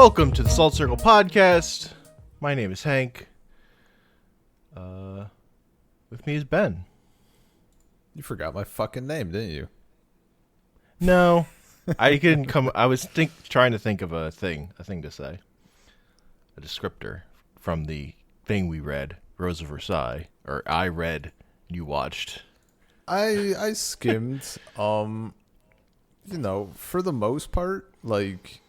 Welcome to the Salt Circle Podcast. My name is Hank. With me is Ben. You forgot my fucking name, didn't you? No, I didn't come. I was trying to think of a thing to say, a descriptor from the thing we read, Rose of Versailles, or I read, you watched. I skimmed. For the most part, like,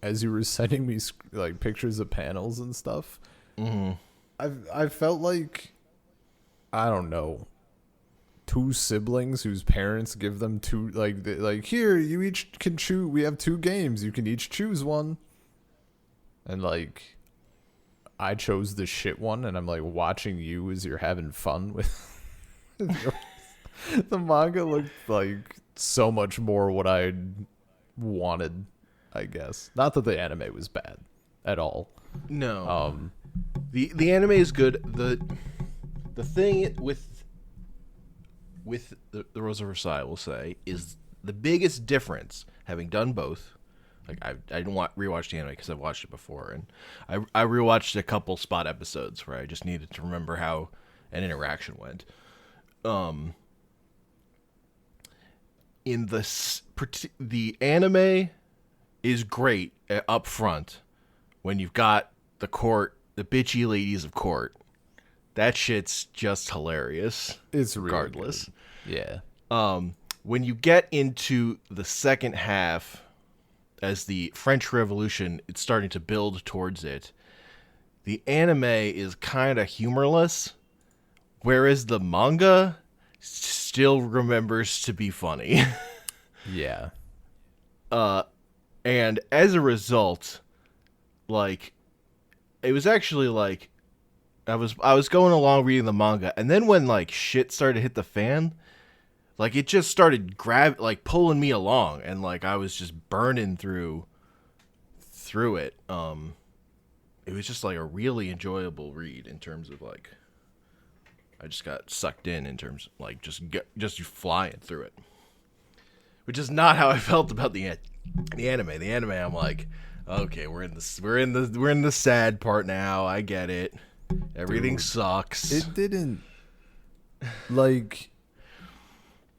as you were sending me like pictures of panels and stuff, I felt like, I don't know, two siblings whose parents give them two, like here, you each can choose. We have two games. You can each choose one. And like, I chose the shit one, and I'm like watching you as you're having fun with. The manga looked like so much more what I wanted, I guess. Not that the anime was bad at all. No. The anime is good. The thing with the Rose of Versailles, we'll say, is the biggest difference, having done both. Like, I didn't rewatch the anime because I've watched it before, and I rewatched a couple spot episodes where I just needed to remember how an interaction went. In the anime is great up front when you've got the court, the bitchy ladies of court. That shit's just hilarious. It's regardless. Really yeah. When you get into the second half, as the French Revolution, it's starting to build towards it. The anime is kind of humorless, whereas the manga still remembers to be funny. Yeah. And as a result, like, it was actually like, I was going along reading the manga, and then when like shit started to hit the fan, like it just started pulling me along, and like I was just burning through it. It was just like a really enjoyable read in terms of like, I just got sucked in terms of like just you flying through it, which is not how I felt about the anime. The anime, I'm like, okay, we're in the sad part now. I get it. Everything sucks. It didn't, like,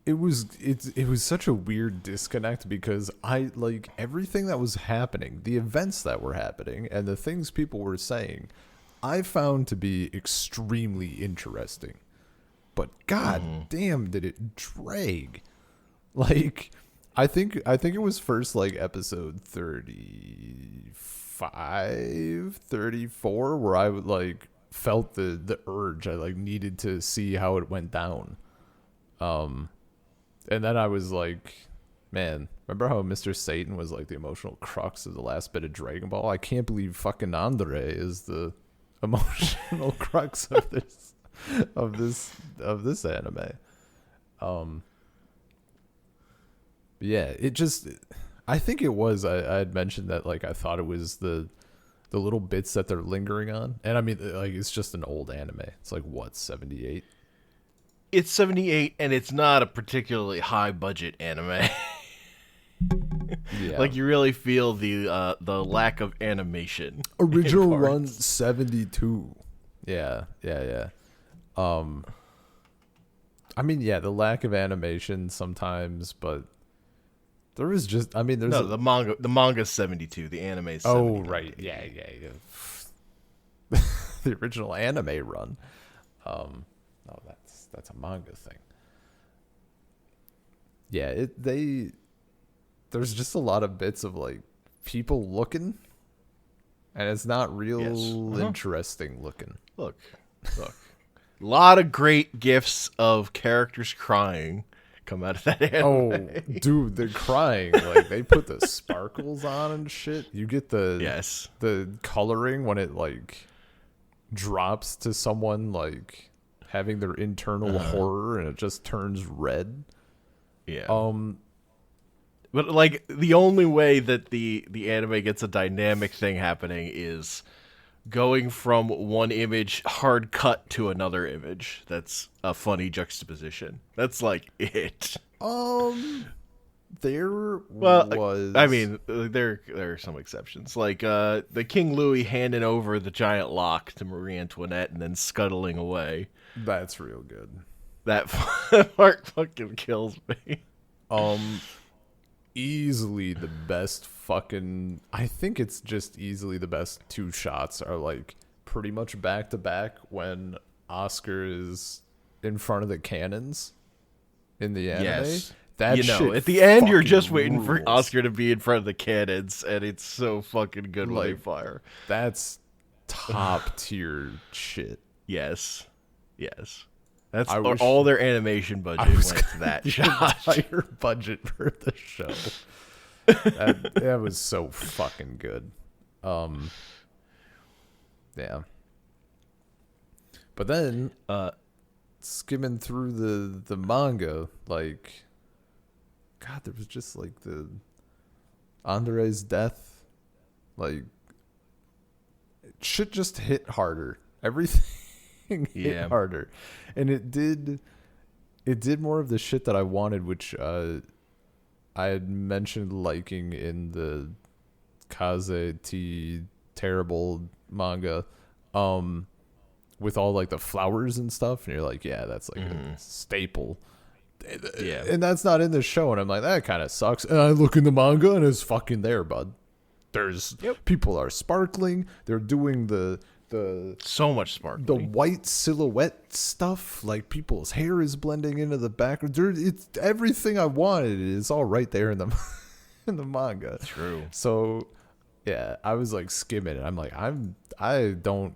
it was such a weird disconnect because I like everything that was happening, the events that were happening, and the things people were saying, I found to be extremely interesting. But god damn, did it drag. Like, I think it was first like episode 35, 34 where I would like felt the urge. I like needed to see how it went down. And then I was like, man, remember how Mr. Satan was like the emotional crux of the last bit of Dragon Ball? I can't believe fucking Andre is the emotional crux of this anime. Yeah, it just, I think it was, I had mentioned that like I thought it was the little bits that they're lingering on, and I mean, like, it's just an old anime. It's like, what, 78? It's 78, and it's not a particularly high budget anime. Yeah. Like, you really feel the lack of animation. Original run 72. Yeah. I mean, yeah, the lack of animation sometimes, but there was just, I mean, there's the manga's 72, the anime's 70. Oh, right. Yeah. The original anime run. No, that's a manga thing. Yeah, there's just a lot of bits of like people looking, and it's not real interesting looking. Look. A lot of great gifs of characters crying come out of that anime. Oh, dude, they're crying. Like, they put the sparkles on and shit. You get the coloring when it like drops to someone like having their internal horror, and it just turns red. Yeah. But like, the only way that the anime gets a dynamic thing happening is going from one image hard cut to another image. That's a funny juxtaposition. That's like it. There Well, was. I mean, there are some exceptions, like the King Louis handing over the giant lock to Marie Antoinette and then scuttling away. That's real good. That part fucking kills me. Um, Easily the best fucking. I think it's just easily the best two shots are like pretty much back to back when Oscar is in front of the cannons in the anime. Yes. That You know, shit at the end, you're fucking just waiting for rules. Oscar to be in front of the cannons, and it's so fucking good when they Like, fire. That's top tier shit. Yes. Yes. That's I wish- all their animation budget I was went to that shot. Entire budget for the show. That was so fucking good. Yeah. But then skimming through the manga, like, God, there was just like the Andre's death, like, shit just hit harder. Everything hit harder, and it did more of the shit that I wanted, which I had mentioned liking in the Kaze T terrible manga, with all like the flowers and stuff, and you're like, yeah, that's like a staple. Yeah. And that's not in the show, and I'm like, that kind of sucks. And I look in the manga, and it's fucking there, bud. There's people are sparkling. They're doing the So much sparkling. the white silhouette stuff. Like people's hair is blending into the background. It's everything I wanted. It's all right there in the in the manga. True. So yeah, I was like skimming it. I'm like, I don't.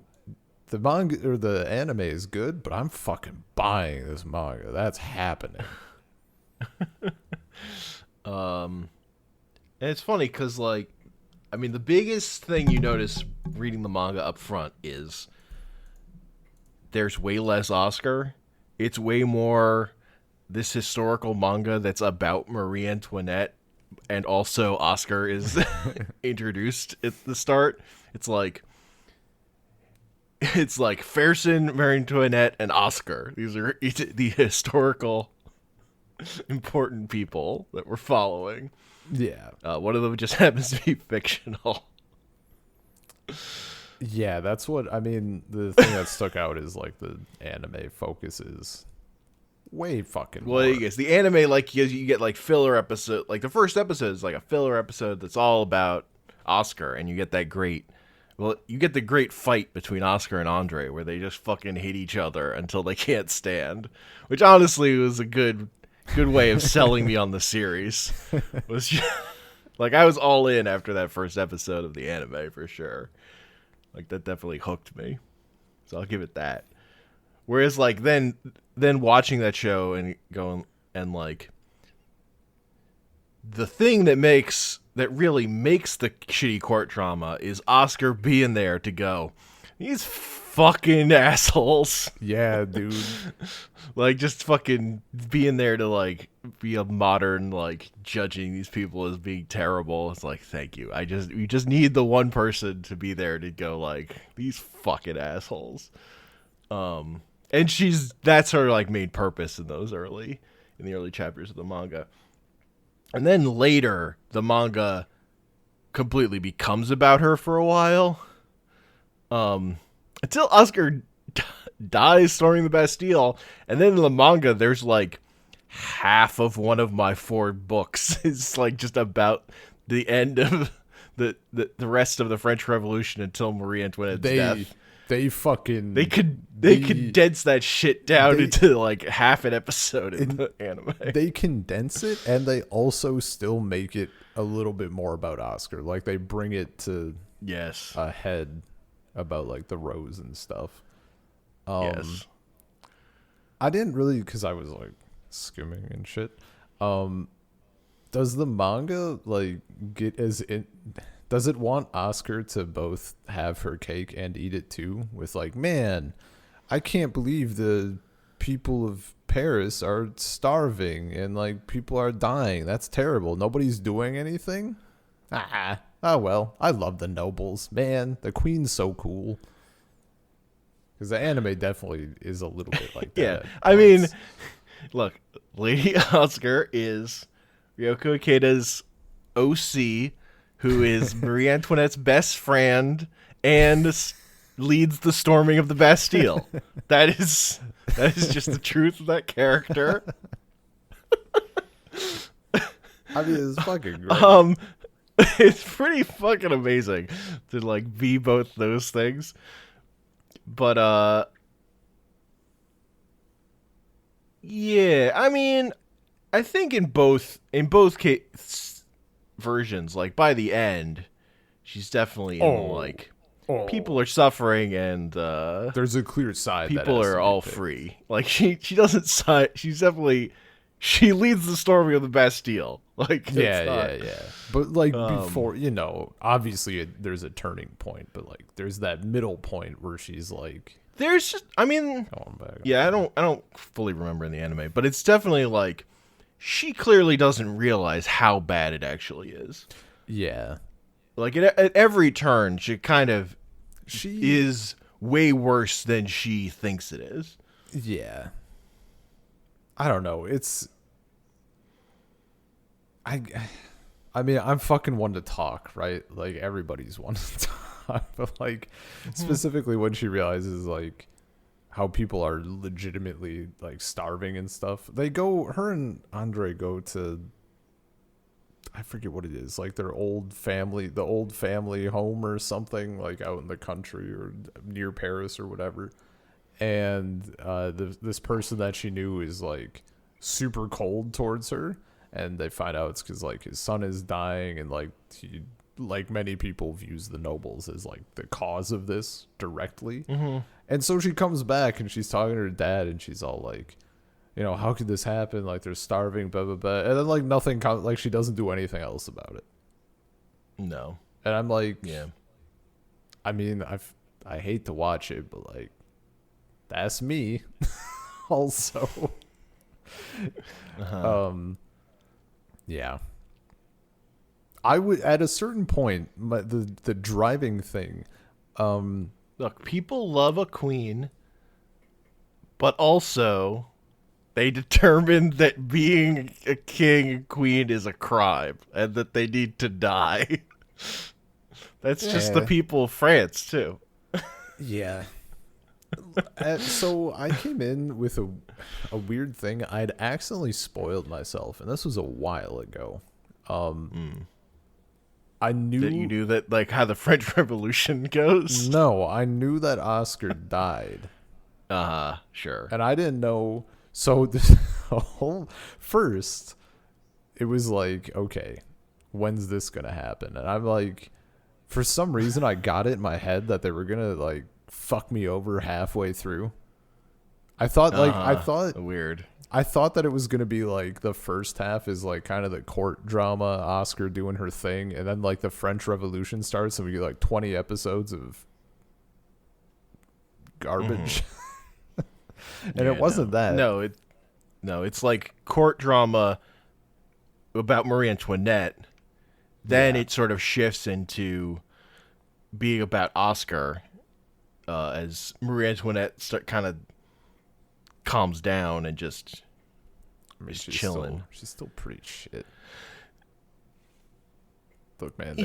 The manga or the anime is good, but I'm fucking buying this manga. That's happening. And it's funny because, like, I mean, the biggest thing you notice reading the manga up front is there's way less Oscar. It's way more this historical manga that's about Marie Antoinette, and also Oscar is introduced at the start. It's like Fersen, Marie Antoinette, and Oscar. These are the historical important people that we're following. Yeah. One of them just happens to be fictional. Yeah, that's what I mean. The thing that stuck out is like the anime focuses way fucking more. Well, I guess the anime, like, you get like filler episode. Like the first episode is like a filler episode that's all about Oscar, and you get that great. Well, you get the great fight between Oscar and Andre, where they just fucking hit each other until they can't stand. Which honestly was a good way of selling me on the series. Was just, like, I was all in after that first episode of the anime for sure. Like, that definitely hooked me. So I'll give it that. Whereas, like, then watching that show and going and like the thing that really makes the shitty court drama is Oscar being there to go, these fucking assholes. Yeah, dude. Like, just fucking being there to, like, be a modern, like, judging these people as being terrible. It's like, thank you. You just need the one person to be there to go, like, these fucking assholes. And that's her, like, main purpose in the early chapters of the manga. And then later, the manga completely becomes about her for a while. Until Oscar dies storming the Bastille. And then in the manga, there's like half of one of my 4 books is like just about the end of the rest of the French Revolution until Marie Antoinette's death. They condense that shit down into like half an episode in the anime. They condense it, and they also still make it a little bit more about Oscar. Like, they bring it to a head about like the rose and stuff. Yes. I didn't really, because I was like skimming and shit. Does the manga like does it want Oscar to both have her cake and eat it too? With like, man, I can't believe the people of Paris are starving and like people are dying. That's terrible. Nobody's doing anything. Oh well, I love the nobles, man. The queen's so cool. Because the anime definitely is a little bit like that. Yeah, I mean, look, Lady Oscar is Riyoko Ikeda's OC, who is Marie Antoinette's best friend and leads the storming of the Bastille. That is just the truth of that character. I mean, it's fucking great. It's pretty fucking amazing to like be both those things. But yeah, I mean, I think in both versions, like by the end, she's definitely in like people are suffering and There's a clear side. people that has are to be all picked. free. Like she doesn't side. She's definitely she leads the storming of the Bastille. Like Yeah. But like Um, before, obviously there's a turning point, but like there's that middle point where she's like There's just, I mean, going back. yeah, I don't fully remember in the anime, but it's definitely like she clearly doesn't realize how bad it actually is. Yeah. Like at every turn, she kind of She is way worse than she thinks it is. Yeah. I don't know. I mean, I'm fucking one to talk, right? Like everybody's one to talk, but like specifically when she realizes like how people are legitimately like starving and stuff. Her and Andre go to, I forget what it is, like the old family home or something, like out in the country or near Paris or whatever. And this person that she knew is like super cold towards her, and they find out it's because like his son is dying, and like he, like many people, views the nobles as like the cause of this directly. And so she comes back and she's talking to her dad, and she's all like, how could this happen? Like they're starving, blah blah blah. And then like nothing like she doesn't do anything else about it. No. And I'm like, Yeah. I mean, I hate to watch it, but like that's me also. Yeah. I would, at a certain point, the driving thing, Look, people love a queen, but also they determined that being a king and queen is a crime and that they need to die. That's just the Yeah. people of France, too. yeah. So I came in with a weird thing. I'd accidentally spoiled myself, and this was a while ago. I knew That you knew that, like, how the French Revolution goes? No, I knew that Oscar died. Sure. And I didn't know. So this whole first, it was like, okay, when's this gonna happen? And I'm like, for some reason, I got it in my head that they were gonna like fuck me over halfway through. I thought Weird. I thought that it was gonna be like the first half is like kind of the court drama, Oscar doing her thing, and then like the French Revolution starts, and we get like 20 episodes of garbage. And it wasn't that. No, it's like court drama about Marie Antoinette. Then Yeah. it sort of shifts into being about Oscar as Marie Antoinette kind of calms down and just is chilling. She's still pretty shit. Look, man.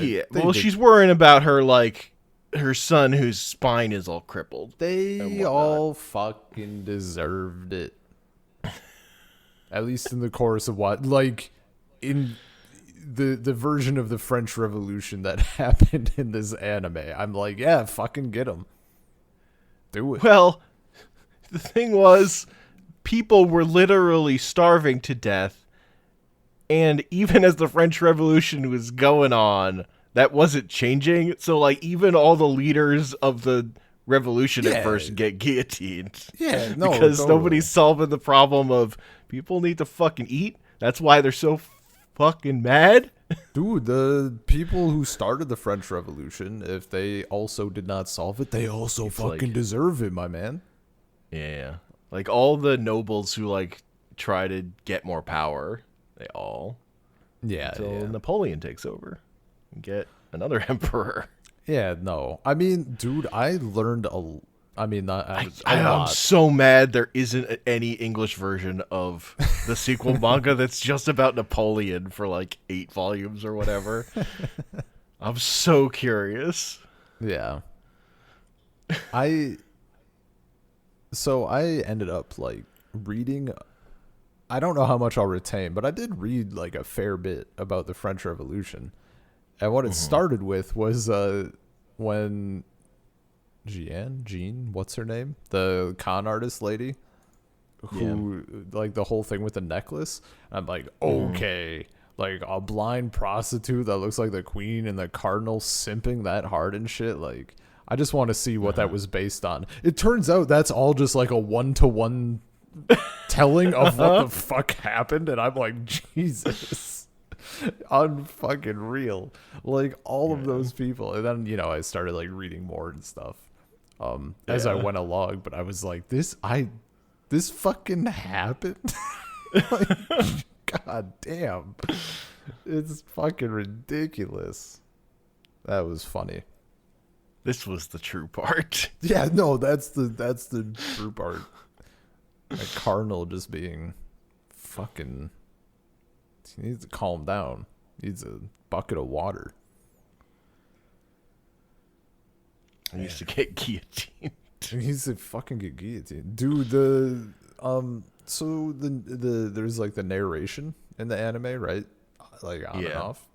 She's worrying about her, like, her son whose spine is all crippled. They all fucking deserved it. At least in the course of what, like, in the version of the French Revolution that happened in this anime. I'm like, yeah, fucking get them. Do it. Well, the thing was, people were literally starving to death, and even as the French Revolution was going on, that wasn't changing. So, like, even all the leaders of the revolution at first get guillotined. Yeah, no, because totally. nobody's solving the problem of people need to fucking eat. That's why they're so fucking mad. Dude, the people who started the French Revolution, if they also did not solve it, they also fucking like- deserve it, my man. Yeah. Like, all the nobles who, like, try to get more power, they all... Yeah, Until Napoleon takes over and get another emperor. Yeah, no. I mean, dude, I learned I mean, not I'm lot. so mad there isn't any English version of the sequel manga that's just about Napoleon for like 8 volumes or whatever. I'm so curious. Yeah. I ended up like reading. I don't know how much I'll retain, but I did read like a fair bit about the French Revolution. And what it started with was when Jean, what's her name? The con artist lady who like the whole thing with the necklace. I'm like, okay, like a blind prostitute that looks like the queen and the cardinal simping that hard and shit. Like, I just want to see what that was based on. It turns out that's all just like a 1-to-1 telling of what the fuck happened, and I'm like, Jesus. Unfucking real. Like all of those people. And then, you know, I started like reading more and stuff as I went along, but I was like, this fucking happened. Like, god damn. It's fucking ridiculous. That was funny. This was the true part. Yeah, no, that's the true part. A cardinal just being fucking. He needs to calm down. He needs a bucket of water. He needs to get guillotined. He needs to fucking get guillotined. Dude, so the there's like the narration in the anime, right? Like on and off.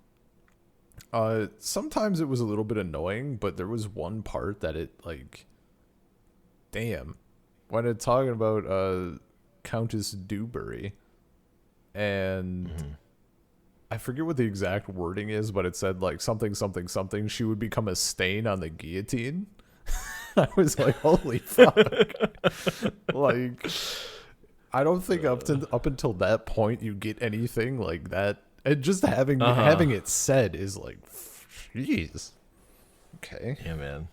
Sometimes it was a little bit annoying, but there was one part that it like, damn, when it's talking about Countess Dewberry, and I forget what the exact wording is, but it said like something, she would become a stain on the guillotine. I was like, holy fuck. Like, I don't think up until that point you get anything like that. And just having it said is like, jeez. Okay. Yeah, man.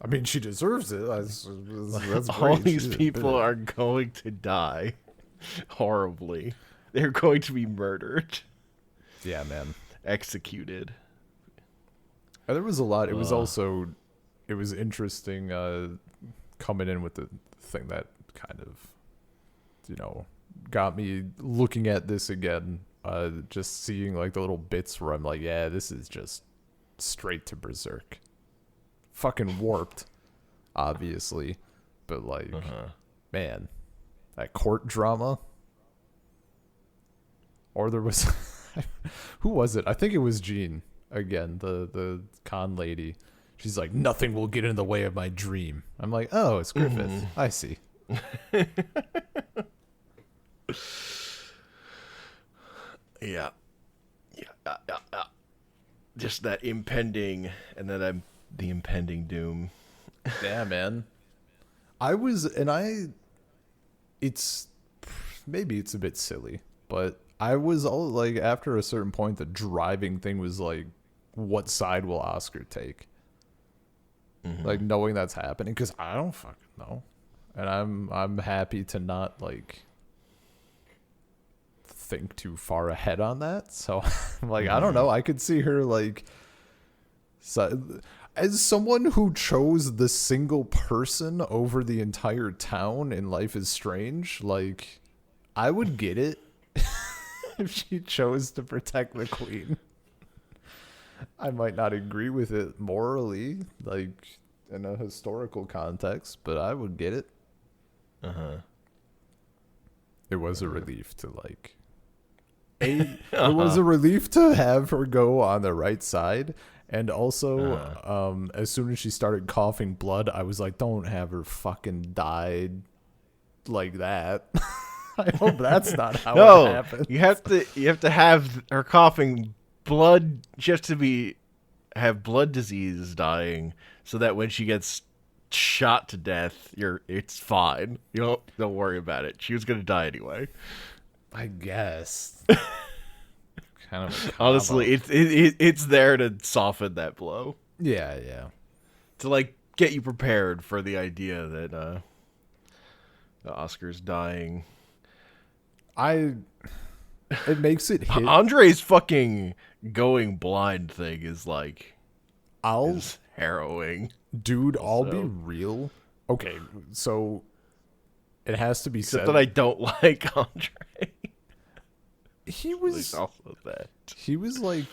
I mean, she deserves it. That's All great. these people are going to die horribly. They're going to be murdered. Yeah, man. Executed. And there was a lot. It was also, it was interesting coming in with the thing that kind of, you know, got me looking at this again. Just seeing like the little bits where I'm like, yeah, this is just straight to Berserk. Fucking warped, obviously. But like, man, that court drama. Or there was, who was it? I think it was Jean again, the con lady. She's like, nothing will get in the way of my dream. I'm like, oh, it's Griffith. I see. Yeah. Just that impending, and then the impending doom. Yeah, man. It's maybe it's a bit silly, but I was all like, after a certain point, the driving thing was like, what side will Oscar take? Like, knowing that's happening, because I don't fucking know, and I'm happy to not like think too far ahead on that. So I'm like, I don't know. I could see her like, so, as someone who chose the single person over the entire town in Life is Strange, like, I would get it if she chose to protect the queen. I might not agree with it morally, like in a historical context, but I would get it. It was a relief to like. It was a relief to have her go on the right side, and also, as soon as she started coughing blood, I was like, "Don't have her fucking die like that." I hope that's not how it happens. You have to have her coughing blood just to have blood disease dying, so that when she gets shot to death, it's fine. You don't worry about it. She was gonna die anyway. I guess. Kind of honestly, it's there to soften that blow. Yeah. To like get you prepared for the idea that Oscar's dying. It makes it hit. Andre's fucking going blind thing is like, is harrowing. Dude, I'll be real. Okay, so it has to be Except said. that I don't like Andre. He There's was also that. he was like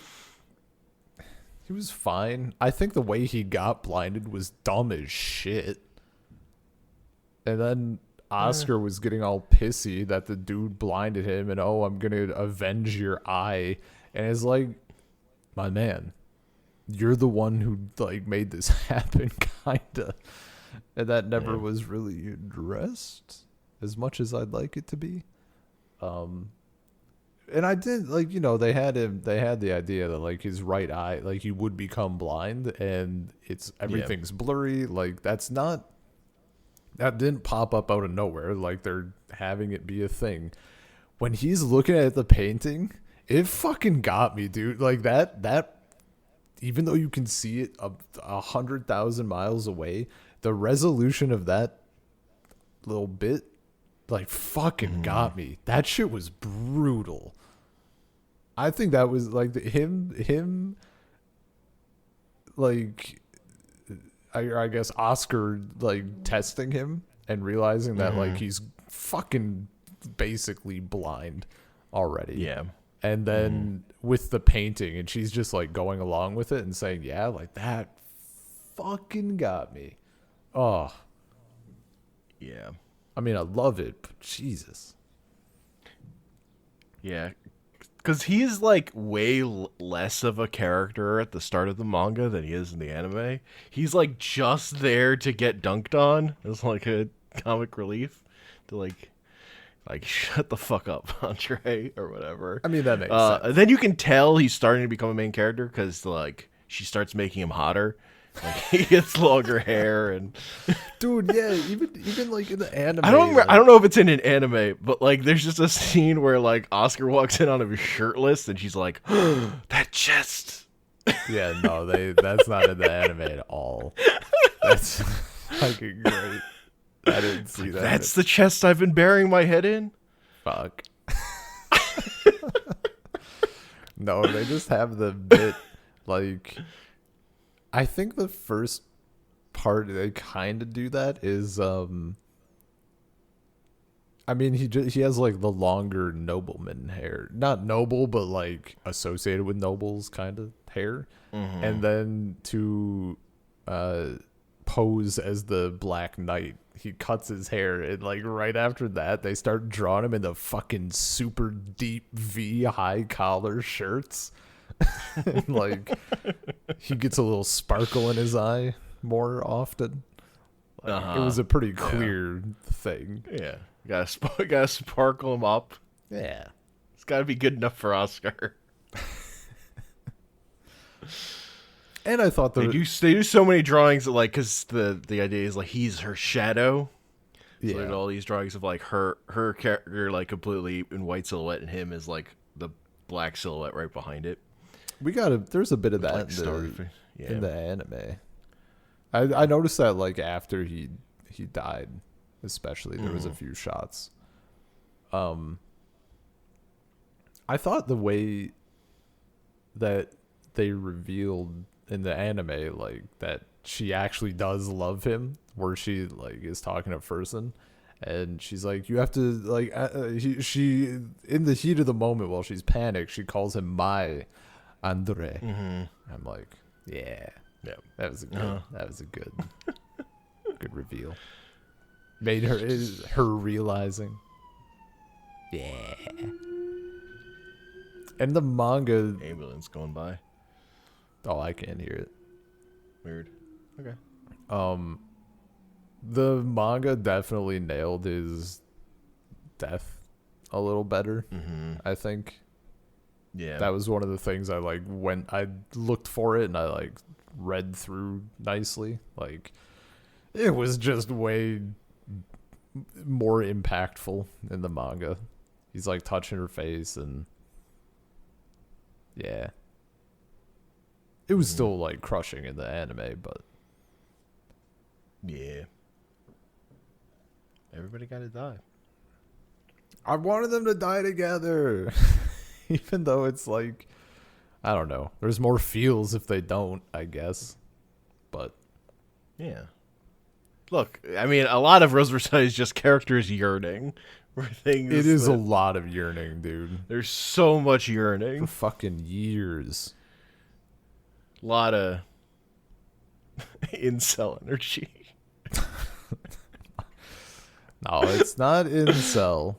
he was fine. I think the way he got blinded was dumb as shit. And then Oscar was getting all pissy that the dude blinded him and I'm gonna avenge your eye. And it's like, my man, you're the one who like made this happen, kinda. And that never was really addressed as much as I'd like it to be. And I did like, they had the idea that like his right eye, like he would become blind and everything's blurry. Like that didn't pop up out of nowhere. Like they're having it be a thing. When he's looking at the painting, it fucking got me, dude. Like that, even though you can see it 100,000 miles away, the resolution of that little bit, like fucking got me. That shit was brutal. I think that was like him, like, I guess Oscar like testing him and realizing that like he's fucking basically blind already. Yeah. And then with the painting, and she's just like going along with it and saying, yeah, like that fucking got me. Oh. Yeah. I mean, I love it, but Jesus. Yeah. Because he's like way less of a character at the start of the manga than he is in the anime. He's like just there to get dunked on as like a comic relief to like shut the fuck up, Andre, or whatever. I mean, that makes sense. Then you can tell he's starting to become a main character because like she starts making him hotter. Like he gets longer hair and Dude, yeah, even like in the anime. I don't know if it's in an anime, but like there's just a scene where like Oscar walks in on him shirtless and she's like, that chest. Yeah, no, that's not in the anime at all. That's fucking great. I didn't see that. That's the chest I've been burying my head in? Fuck. No, they just have the bit like I think the first part they kind of do that is I mean he has like the longer nobleman hair, not noble but like associated with nobles kind of hair, and then to pose as the Black Knight he cuts his hair, and like right after that they start drawing him in the fucking super deep V high collar shirts. And like he gets a little sparkle in his eye more often. Like, it was a pretty clear thing. Yeah. Gotta sparkle him up. Yeah. It's gotta be good enough for Oscar. And I thought they do so many drawings that, like, because the idea is like he's her shadow. Yeah. So like all these drawings of like her character like completely in white silhouette and him is like the black silhouette right behind it. There's a bit of that like in the anime. I noticed that like after he died, especially there was a few shots. I thought the way that they revealed in the anime like that she actually does love him, where she like is talking to Furson and she's like, you have to like she in the heat of the moment while she's panicked she calls him my Andre. I'm like, yeah, that was a good good reveal. Made her realizing, yeah. And the manga, Ambulance going by. oh, I can't hear it. Weird. Okay. The manga definitely nailed his death a little better. I think. Yeah. That was one of the things I like when I looked for it and I like read through nicely. Like it was just way more impactful in the manga. He's like touching her face and yeah. It was still like crushing in the anime, but yeah. Everybody gotta die. I wanted them to die together. Even though it's like, I don't know. There's more feels if they don't, I guess. But yeah. Look, I mean, a lot of Rose of Versailles is just characters yearning for things. It is a that, lot of yearning, dude. there's so much For yearning. fucking years. A lot of incel energy. No, it's not incel.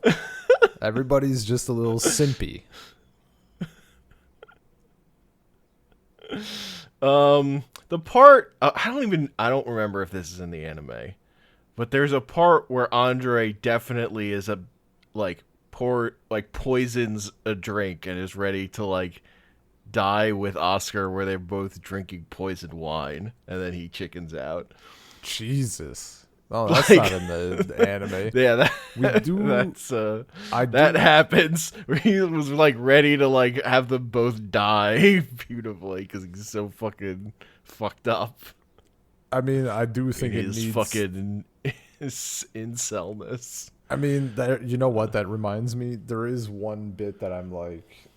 Everybody's just a little simpy. The part I don't remember if this is in the anime, but there's a part where Andre definitely is poisons a drink and is ready to like die with Oscar, where they're both drinking poisoned wine, and then he chickens out. Jesus. Oh, that's Like- not in the anime. Yeah, We do. that's I that do. happens. Where he was like ready to like have them both die beautifully because he's so fucking fucked up. I mean, I do think it His needs. fucking incelness. I mean, that you know what that reminds me. There is one bit that I'm like,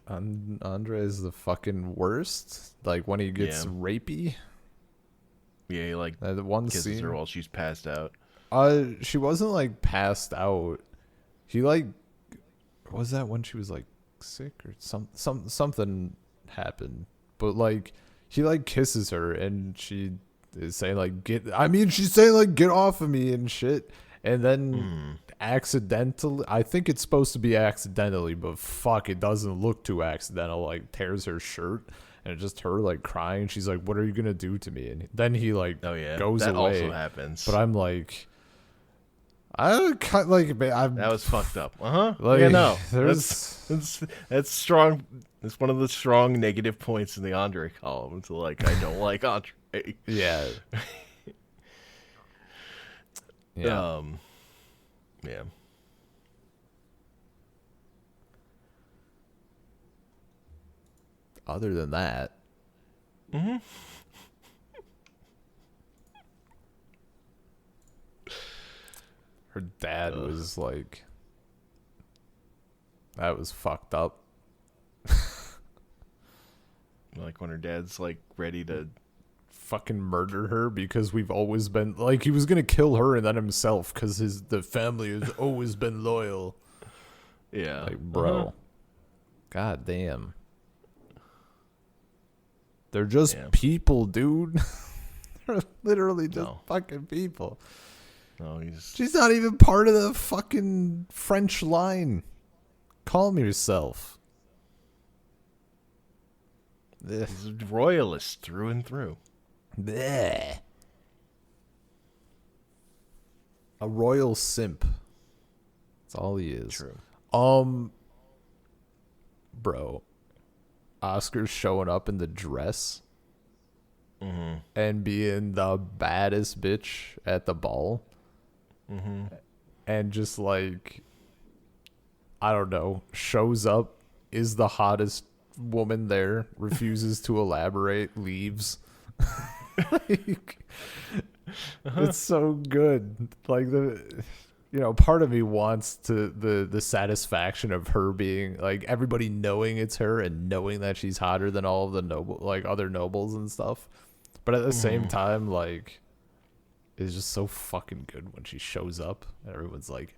Andre is the fucking worst. Like when he gets Yeah. rapey. Yeah, he like The one kisses scene. her while she's passed out. She wasn't like passed out. He like, was that when she was like sick or something happened? But like, he like kisses her and she is saying like she's saying like get off of me and shit, and then accidentally, I think it's supposed to be accidentally, but fuck, it doesn't look too accidental. Like tears her shirt. And it's just her like crying. She's like, "What are you gonna do to me?" And then he like goes that away. also happens. But I'm like, I kind like I'm that was fucked up. Like, Like, yeah, no, there's- that's strong. That's one of the strong negative points in the Andre column. It's like I don't like Andre. yeah, yeah. Yeah. Other than that, her dad was like, that was fucked up. Like when her dad's like ready to. Fucking murder her because we've always been like he was gonna kill her and then himself because the family has always been loyal. Yeah. Like, bro, god damn, they're just Yeah. people, dude. They're literally just No. fucking people. No, he's She's not even part of the fucking French line. Calm yourself. Ugh. he's a royalist through and through. Bleh. A royal simp. That's all he is. True. Bro, Oscar's showing up in the dress and being the baddest bitch at the ball, and just like, I don't know, shows up, is the hottest woman there, refuses to elaborate, leaves. Like, it's so good. Like part of me wants the satisfaction of her being like everybody knowing it's her and knowing that she's hotter than all of the other nobles and stuff. But at the same time, like, it's just so fucking good when she shows up and everyone's like,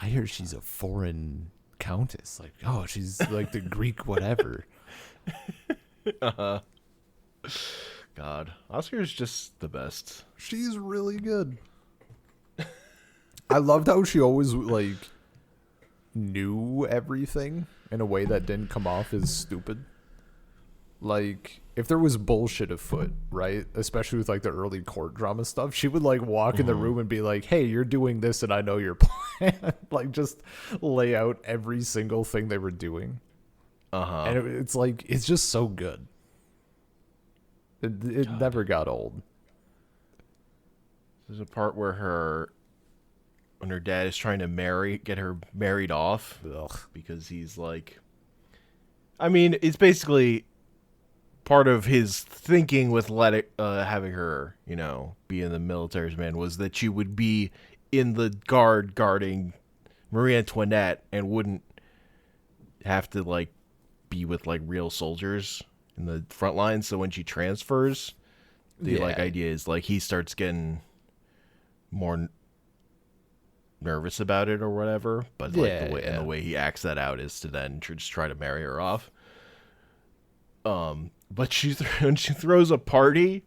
I hear she's a foreign countess. Like, oh, she's like the Greek whatever. God, Oscar's just the best. She's really good. I loved how she always like knew everything in a way that didn't come off as stupid. Like if there was bullshit afoot, right? Especially with like the early court drama stuff, she would like walk in the room and be like, "Hey, you're doing this, and I know your plan." Like just lay out every single thing they were doing, and it's like it's just so good. It never got old. There's a part where when her dad is trying to get her married off, because he's like, I mean, it's basically part of his thinking with having her, be in the military's man was that she would be in the guarding Marie Antoinette and wouldn't have to like be with like real soldiers in the front line. So when she transfers, the like idea is like he starts getting more nervous about it or whatever. But like the way he acts that out is to then just try to marry her off. But when she throws a party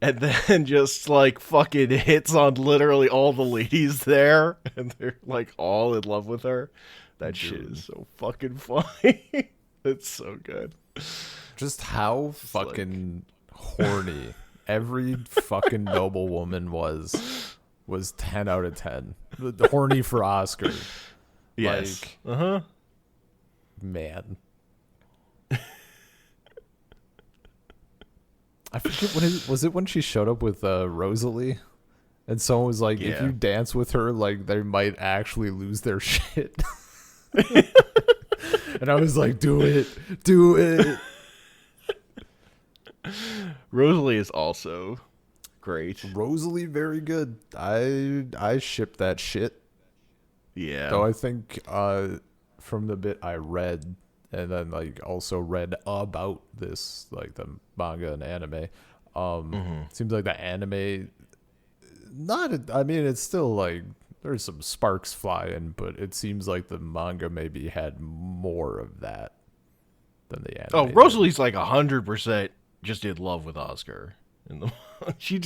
and then just like fucking hits on literally all the ladies there, and they're like all in love with her. That shit is so fucking funny. It's so good. Just how fucking horny every fucking noble woman was 10 out of 10. Horny for Oscar. Yes. Like, man. I forget was it when she showed up with Rosalie, and someone was like, if you dance with her, like they might actually lose their shit. And I was like, do it. Rosalie is also great. Rosalie, very good. I ship that shit. Yeah. Though I think from the bit I read, and then like also read about this, like the manga and anime, seems like the anime, I mean, it's still like there's some sparks flying, but it seems like the manga maybe had more of that than the anime. Oh, Rosalie's like 100% just in love with Oscar. She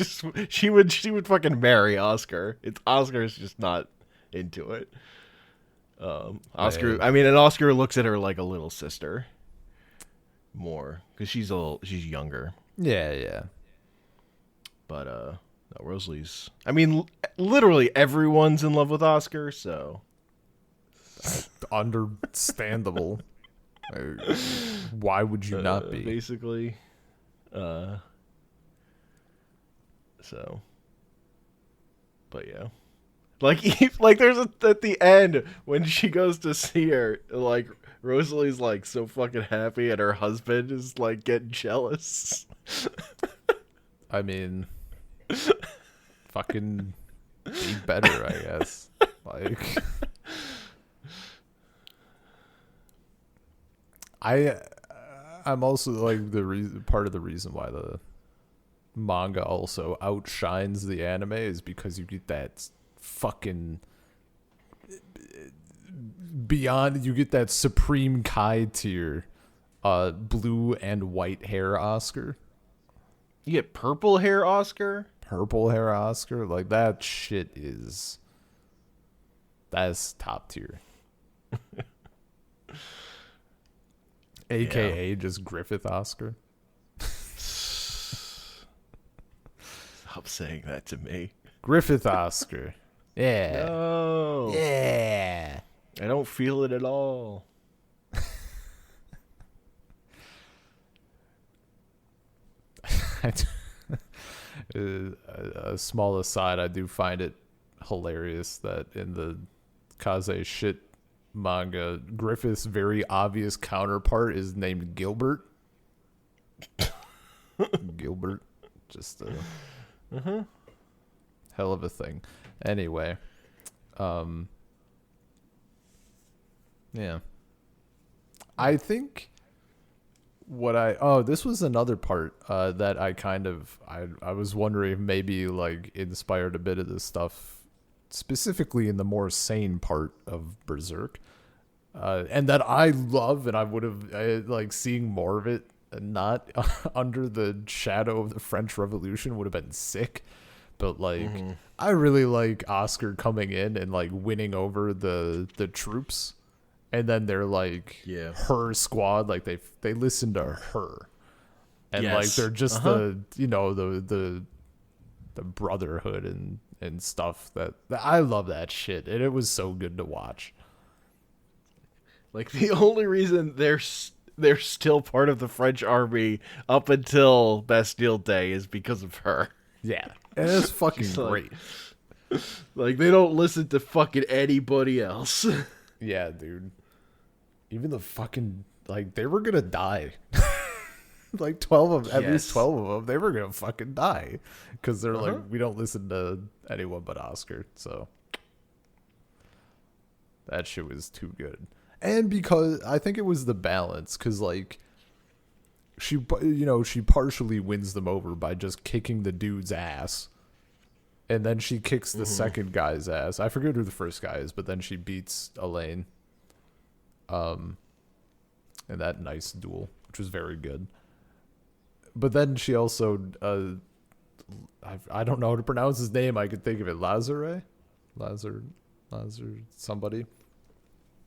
would fucking marry Oscar. Oscar's just not into it. Oscar, I mean, and Oscar looks at her like a little sister more because she's younger. Yeah. But no, Rosalie's. I mean, literally everyone's in love with Oscar, so understandable. Why would you not be? Basically, so. But yeah. Like there's at the end when she goes to see her, like Rosalie's like so fucking happy and her husband is like getting jealous. I mean, fucking be better, I guess. Like, I'm also like part of the reason why the manga also outshines the anime is because you get that fucking beyond, you get that supreme Kai tier blue and white hair Oscar. You get purple hair Oscar? Purple hair Oscar? Like that shit that's top tier. AKA just Griffith Oscar. Stop saying that to me. Griffith Oscar. Yeah. No. Yeah. I don't feel it at all. A small aside, I do find it hilarious that in the Kaze shit manga, Griffith's very obvious counterpart is named Gilbert. Gilbert. Just hell of a thing. Anyway, yeah. I think this was another part that I was wondering if maybe like inspired a bit of this stuff, specifically in the more sane part of Berserk, and that I love, and I would have like seeing more of it, not under the shadow of the French Revolution would have been sick. But like, I really like Oscar coming in and like winning over the troops, and then they're like her squad, like they listen to her, and like they're just the brotherhood and stuff that I love that shit, and it was so good to watch. Like the only reason they're still part of the French army up until Bastille Day is because of her. Yeah. And it's fucking great. Like, they don't listen to fucking anybody else. Yeah, dude. Even the fucking, like, they were gonna die. Like, 12 of them, at least 12 of them, they were gonna fucking die. Because they're like, we don't listen to anyone but Oscar, so. That shit was too good. And because, I think it was the balance, because, like, she partially wins them over by just kicking the dude's ass. and then she kicks the second guy's ass. I forget who the first guy is, but then she beats Elaine. In that nice duel, which was very good. But then she also, I don't know how to pronounce his name. I could think of it, Lazare, somebody.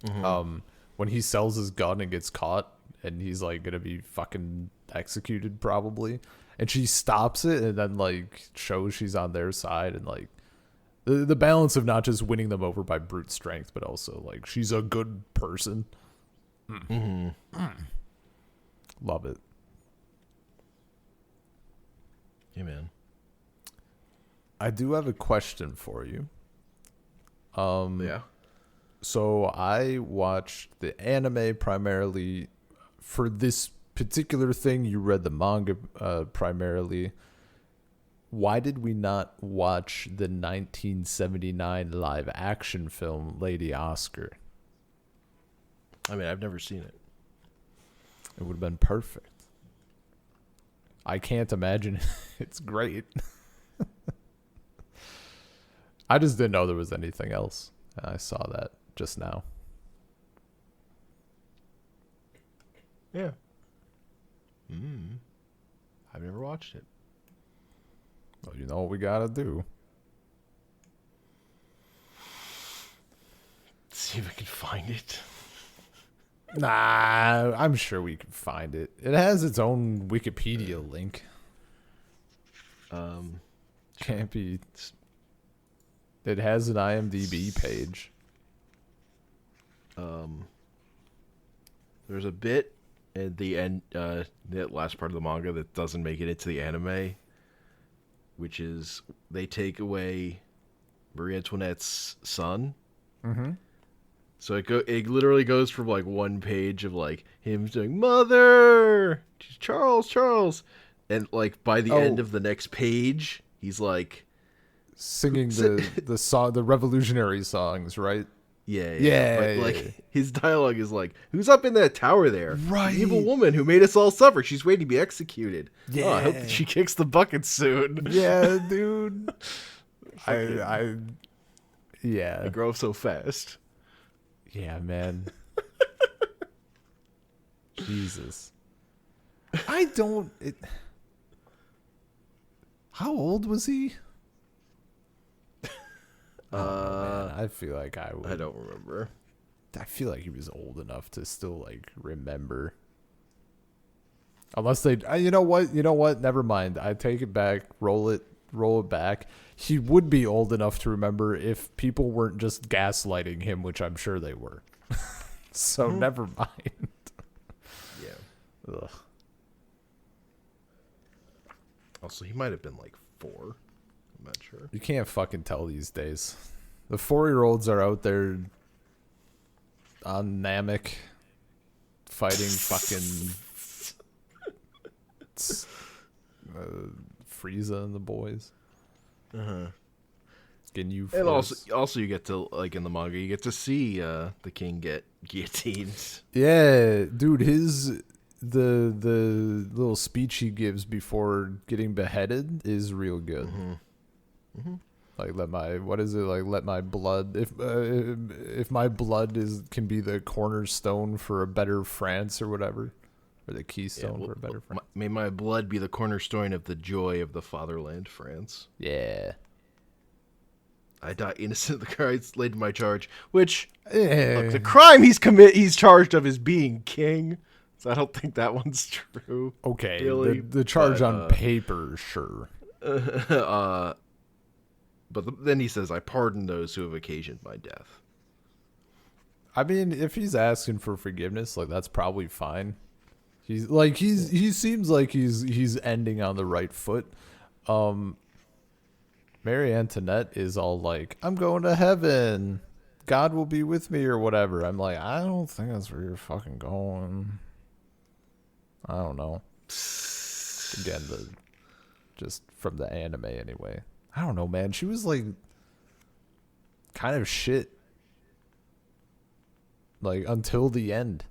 When he sells his gun and gets caught, and he's like gonna be fucking executed probably, and she stops it and then like shows she's on their side, and like the balance of not just winning them over by brute strength, but also like she's a good person. Love it. Yeah, man. I do have a question for you. Yeah. So I watched the anime primarily for this particular thing. You read the manga primarily. Why did we not watch the 1979 live action film Lady Oscar? I mean, I've never seen it. It would have been perfect. I can't imagine it's great. I just didn't know there was anything else. I saw that just now. Yeah. I've never watched it. Well, you know what we gotta do. See if I can find it. Nah, I'm sure we can find it. It has its own Wikipedia link. Can't be. It has an IMDb page. There's a bit at the end, that last part of the manga that doesn't make it into the anime, which is they take away Marie Antoinette's son. Mm-hmm. So it literally goes from like one page of like him saying "Mother, Charles," and like by the end of the next page, he's like singing the song, the revolutionary songs, right? Yeah. But like his dialogue is like, "Who's up in that tower there? Right, the evil woman who made us all suffer. She's waiting to be executed. Yeah, I hope that she kicks the bucket soon." Yeah, dude. I yeah. grow up so fast. Yeah, man. Jesus. I don't. How old was he? Man, I feel like I would. I don't remember. I feel like he was old enough to still like remember. Unless they, you know what? Never mind. I take it back. Roll it back. He would be old enough to remember if people weren't just gaslighting him, which I'm sure they were. So never mind. Yeah. Ugh. Also, he might have been like 4. I'm not sure. You can't fucking tell these days. The 4-year-olds are out there on Namek fighting fucking Frieza and the boys. Getting you. And also you get to, like in the manga, you get to see the king get guillotined. Yeah, dude, the little speech he gives before getting beheaded is real good. Like let my blood, if my blood can be the cornerstone for a better France or whatever, or the keystone for a better France. May my blood be the cornerstone of the joy of the fatherland, France. Yeah. I die innocent. The Christ laid to my charge, which Yeah. the crime he's charged of is being king. So I don't think that one's true. Okay, really, the charge on paper, sure. But then he says, "I pardon those who have occasioned my death." I mean, if he's asking for forgiveness, like that's probably fine. He seems like he's ending on the right foot. Marie Antoinette is all like, "I'm going to heaven. God will be with me," or whatever. I'm like, I don't think that's where you're fucking going. I don't know. Again, just from the anime anyway. I don't know, man. She was like kind of shit. Like until the end.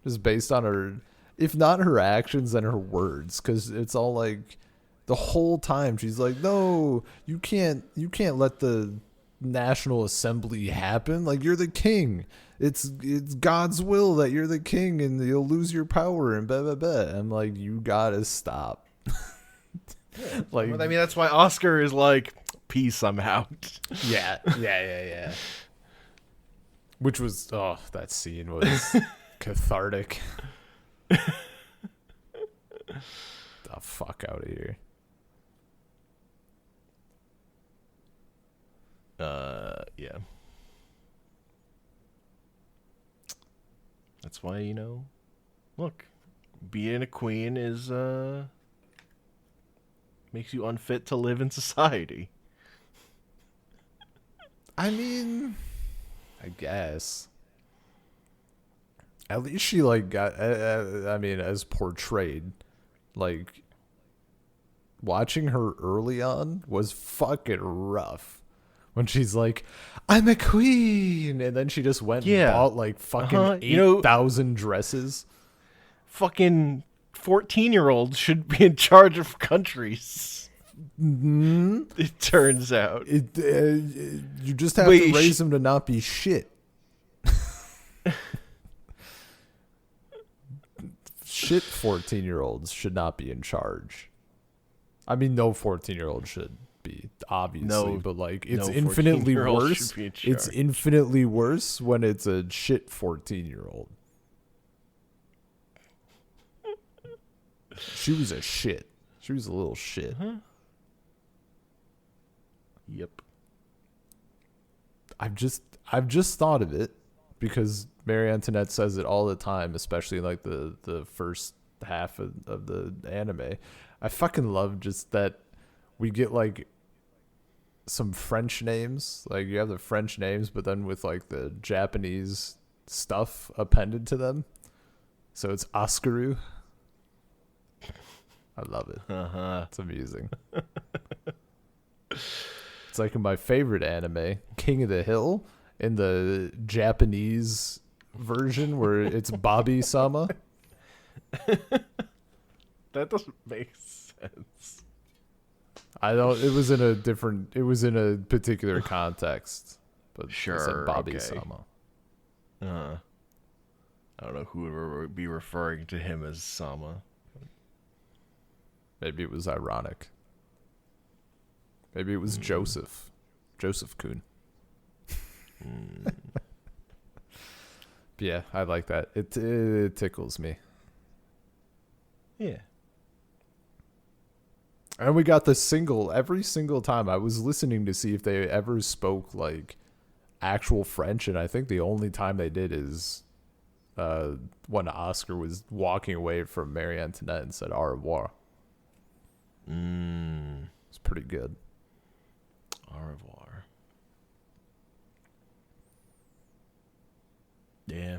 Just based on her, if not her actions, then her words. Because it's all like, The whole time she's like, "No, you can't let the National Assembly happen. Like, you're the king. It's God's will that you're the king and you'll lose your power and blah blah blah." I'm like, "You gotta stop." Like, I mean, that's why Oscar is like, "Peace, I'm out." Yeah. Which was, that scene was cathartic. The fuck out of here. Yeah. That's why, look, being a queen is, makes you unfit to live in society. I mean, I guess. At least she, like, got, I mean, as portrayed, like, watching her early on was fucking rough. When she's like, "I'm a queen," and then she just went and bought like fucking 8,000 dresses. Fucking 14-year-olds should be in charge of countries. Mm-hmm. It turns out. You just have to raise them to not be shit. Shit 14-year-olds should not be in charge. I mean, no 14-year-old should be, obviously, but like it's infinitely worse. It's infinitely worse when it's a shit 14-year-old. She was a shit. She was a little shit. Uh-huh. Yep. I've just thought of it because Marie Antoinette says it all the time, especially like the first half of the anime. I fucking love just that we get like some French names. Like you have the French names, but then with like the Japanese stuff appended to them. So it's Oscaru. I love it. Uh-huh. It's amusing. It's like in my favorite anime, King of the Hill, in the Japanese version where it's Bobby-sama. That doesn't make sense. I don't. It was in a particular context, but sure, it said Bobby-sama. I don't know who would be referring to him as Sama. Maybe it was ironic. Maybe it was Joseph Kun. Yeah, I like that. It tickles me. Yeah. And we got the single every single time. I was listening to see if they ever spoke like actual French, and I think the only time they did is when Oscar was walking away from Marie Antoinette and said au revoir. It's pretty good. Au revoir. Yeah.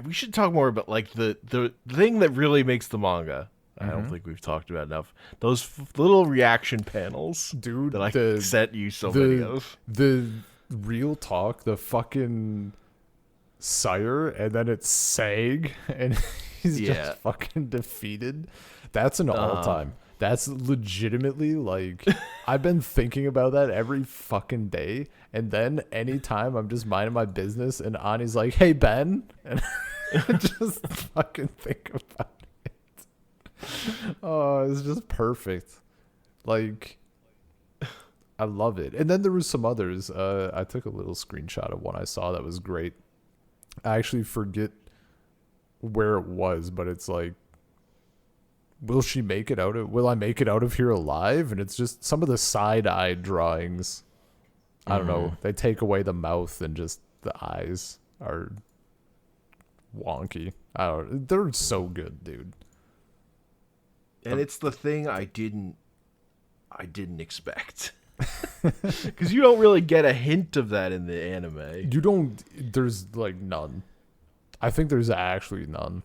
We should talk more about like the thing that really makes the manga. I don't think we've talked about enough. Those little reaction panels, dude, that I sent you so many of. The real talk, the fucking sire, and then it's Sag, and he's just fucking defeated. That's an all-time. That's legitimately like I've been thinking about that every fucking day, and then anytime I'm just minding my business and Ani's like, "Hey Ben," and I just fucking think about it. Oh, it's just perfect. Like I love it. And then there was some others. I took a little screenshot of one I saw that was great. I actually forget where it was, but it's like, will I make it out of here alive? And it's just some of the side-eye drawings. I don't know. They take away the mouth and just the eyes are wonky. They're so good, dude. And it's the thing I didn't expect. Because you don't really get a hint of that in the anime. There's like none. I think there's actually none.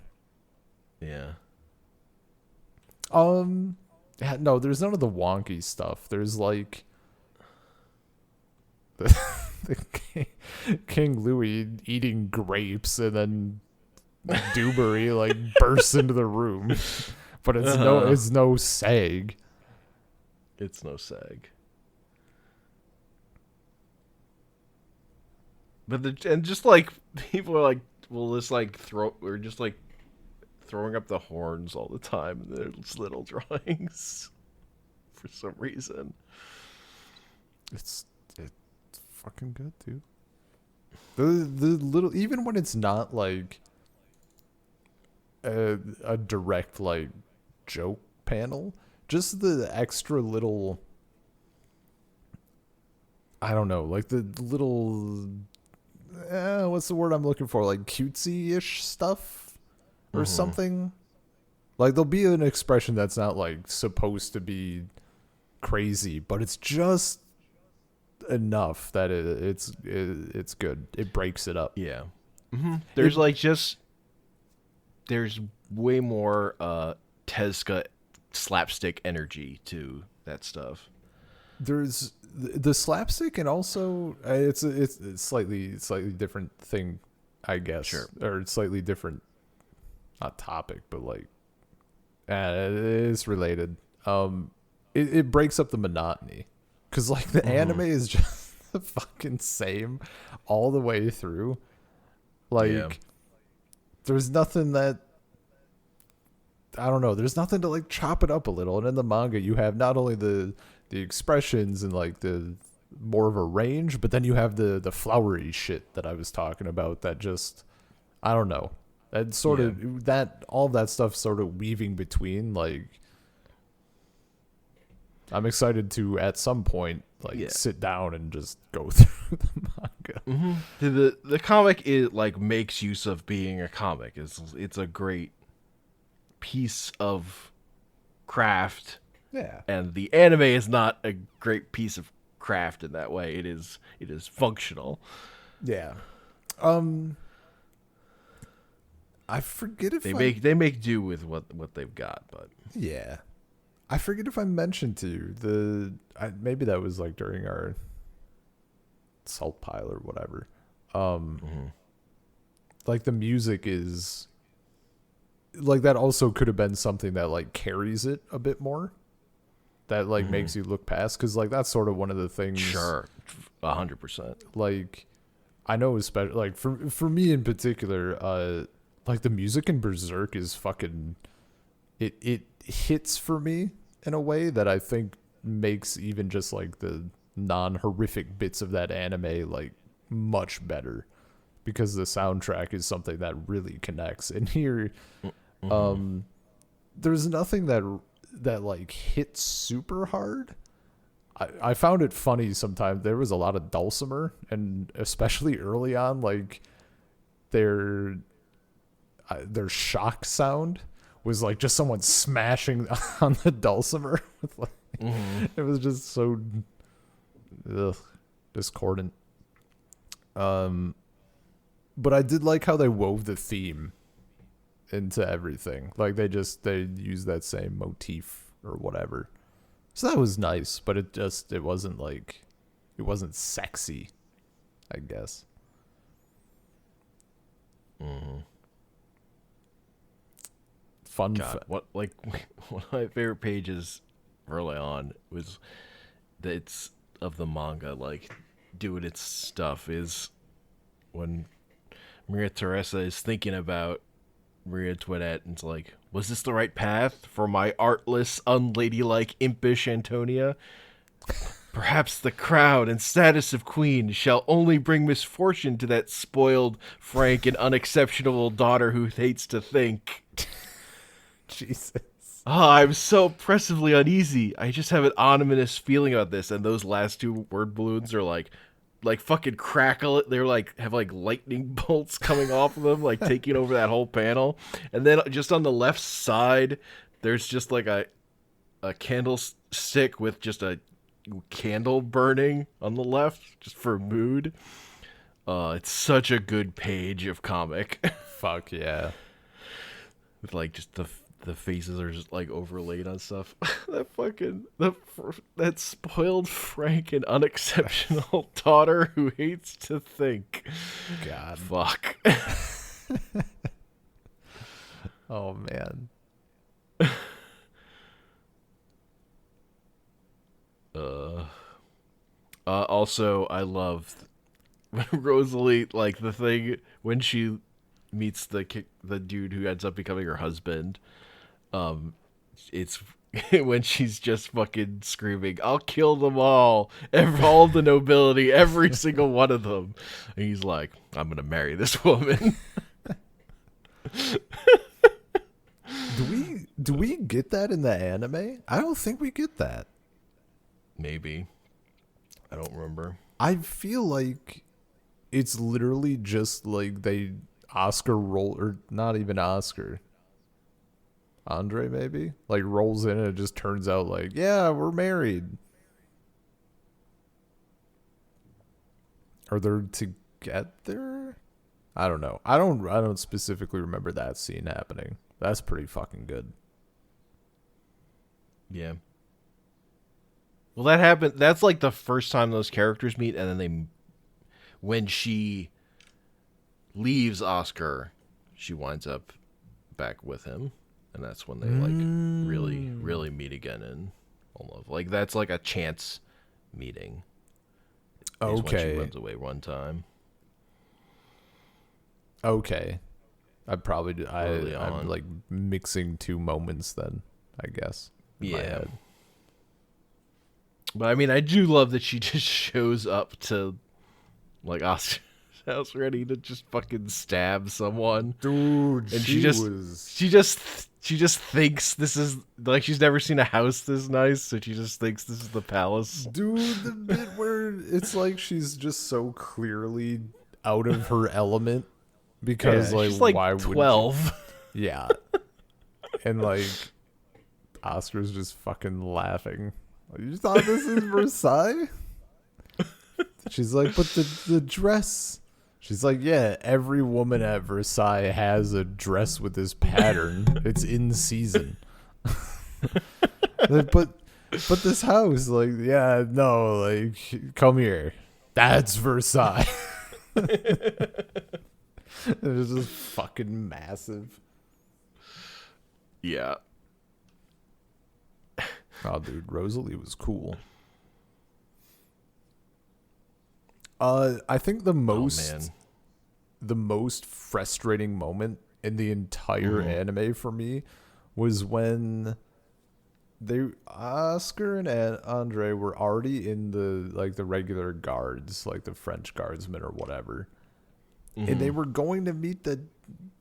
Yeah. No, there's none of the wonky stuff. There's like the King Louis eating grapes and then Dewberry like bursts into the room. but it's no sag. It's no sag. But and just like people are like, well, just like we're just like throwing up the horns all the time in their little drawings for some reason. It's fucking good, dude. The little, even when it's not like a direct like joke panel, just the extra little, I don't know, like the little what's the word I'm looking for, like cutesy-ish stuff or something. Like there'll be an expression that's not like supposed to be crazy, but it's just enough that it's good. It breaks it up. Yeah. There's like just there's way more Tezuka slapstick energy to that stuff. There's the slapstick, and also it's slightly different thing, I guess. Sure. Or slightly different, not topic, but like it's related. It breaks up the monotony, because like the anime is just the fucking same all the way through. Like there's nothing that, I don't know, there's nothing to like chop it up a little. And in the manga you have not only the expressions and like the more of a range, but then you have the flowery shit that I was talking about that just, I don't know, that sort of that all of that stuff sort of weaving between. Like I'm excited to at some point like sit down and just go through the manga. The comic is like makes use of being a comic. It's a great piece of craft. Yeah. And the anime is not a great piece of craft in that way. It is functional. Yeah. I forget if they make do with what they've got, but yeah. I forget if I mentioned to you maybe that was like during our salt pile or whatever. Like the music is like, that also could have been something that like carries it a bit more. That like makes you look past, because like that's sort of one of the things. Sure, 100%. Like I know, especially like for me in particular, like the music in Berserk is fucking. It hits for me in a way that I think makes even just like the non-horrific bits of that anime like much better, because the soundtrack is something that really connects. And here, there's nothing that like hits super hard. I found it funny sometimes. There was a lot of dulcimer, and especially early on, like their shock sound was like just someone smashing on the dulcimer. It was just so discordant. But I did like how they wove the theme into everything. Like they used that same motif or whatever. So that was nice, but it wasn't like, it wasn't sexy, I guess. Fun. God, one of my favorite pages early on was that's of the manga, like doing its stuff, is when Maria Teresa is thinking about Marie Antoinette, and it's like, was this the right path for my artless, unladylike, impish Antonia? Perhaps the crown and status of queen shall only bring misfortune to that spoiled, frank, and unexceptionable daughter who hates to think. Jesus. Oh, I'm so oppressively uneasy. I just have an ominous feeling about this. And those last two word balloons are like fucking crackle it. They're like, have like lightning bolts coming off of them, like taking over that whole panel. And then just on the left side, there's just like a candlestick with just a candle burning on the left, just for mood. It's such a good page of comic. Fuck yeah. With like just the faces are just like overlaid on stuff. that spoiled, frank, and unexceptional daughter who hates to think. God. Fuck. Oh man. Uh, Also, I love Rosalie, like the thing when she meets the dude who ends up becoming her husband. Um, it's when she's just fucking screaming, "I'll kill them all the nobility, every single one of them." And he's like, "I'm gonna marry this woman." Do we get that in the anime? I don't think we get that. Maybe, I don't remember. I feel like it's literally just like they Oscar roll, or not even Oscar. Andre maybe like rolls in and it just turns out like, yeah, we're married. Are they together? I don't know. I don't specifically remember that scene happening. That's pretty fucking good. Yeah. Well, that happened. That's like the first time those characters meet, and then when she leaves Oscar, she winds up back with him, and that's when they like really, really meet again in all love. Like that's like a chance meeting. Is when she runs away one time. Okay. Early I'm on. like mixing two moments then, I guess. In my Yeah. head. But I mean, I do love that she just shows up to like Oscar's house ready to just fucking stab someone. Dude, And she just thinks this is like she's never seen a house this nice, so she just thinks this is the palace. Dude, the bit where it's like she's just so clearly out of her element because Yeah, like, she's like why 12. would you? Yeah. And like Oscar's just fucking laughing. Like, you thought this is Versailles? She's like, but the dress. She's like, yeah, every woman at Versailles has a dress with this pattern. It's in season. but this house, like, yeah, no, like, come here. That's Versailles. It's just fucking massive. Yeah. Oh, dude, Rosalie was cool. I think the most frustrating moment in the entire anime for me was when Oscar and Andre were already in the regular guards, like the French guardsmen or whatever. And they were going to meet the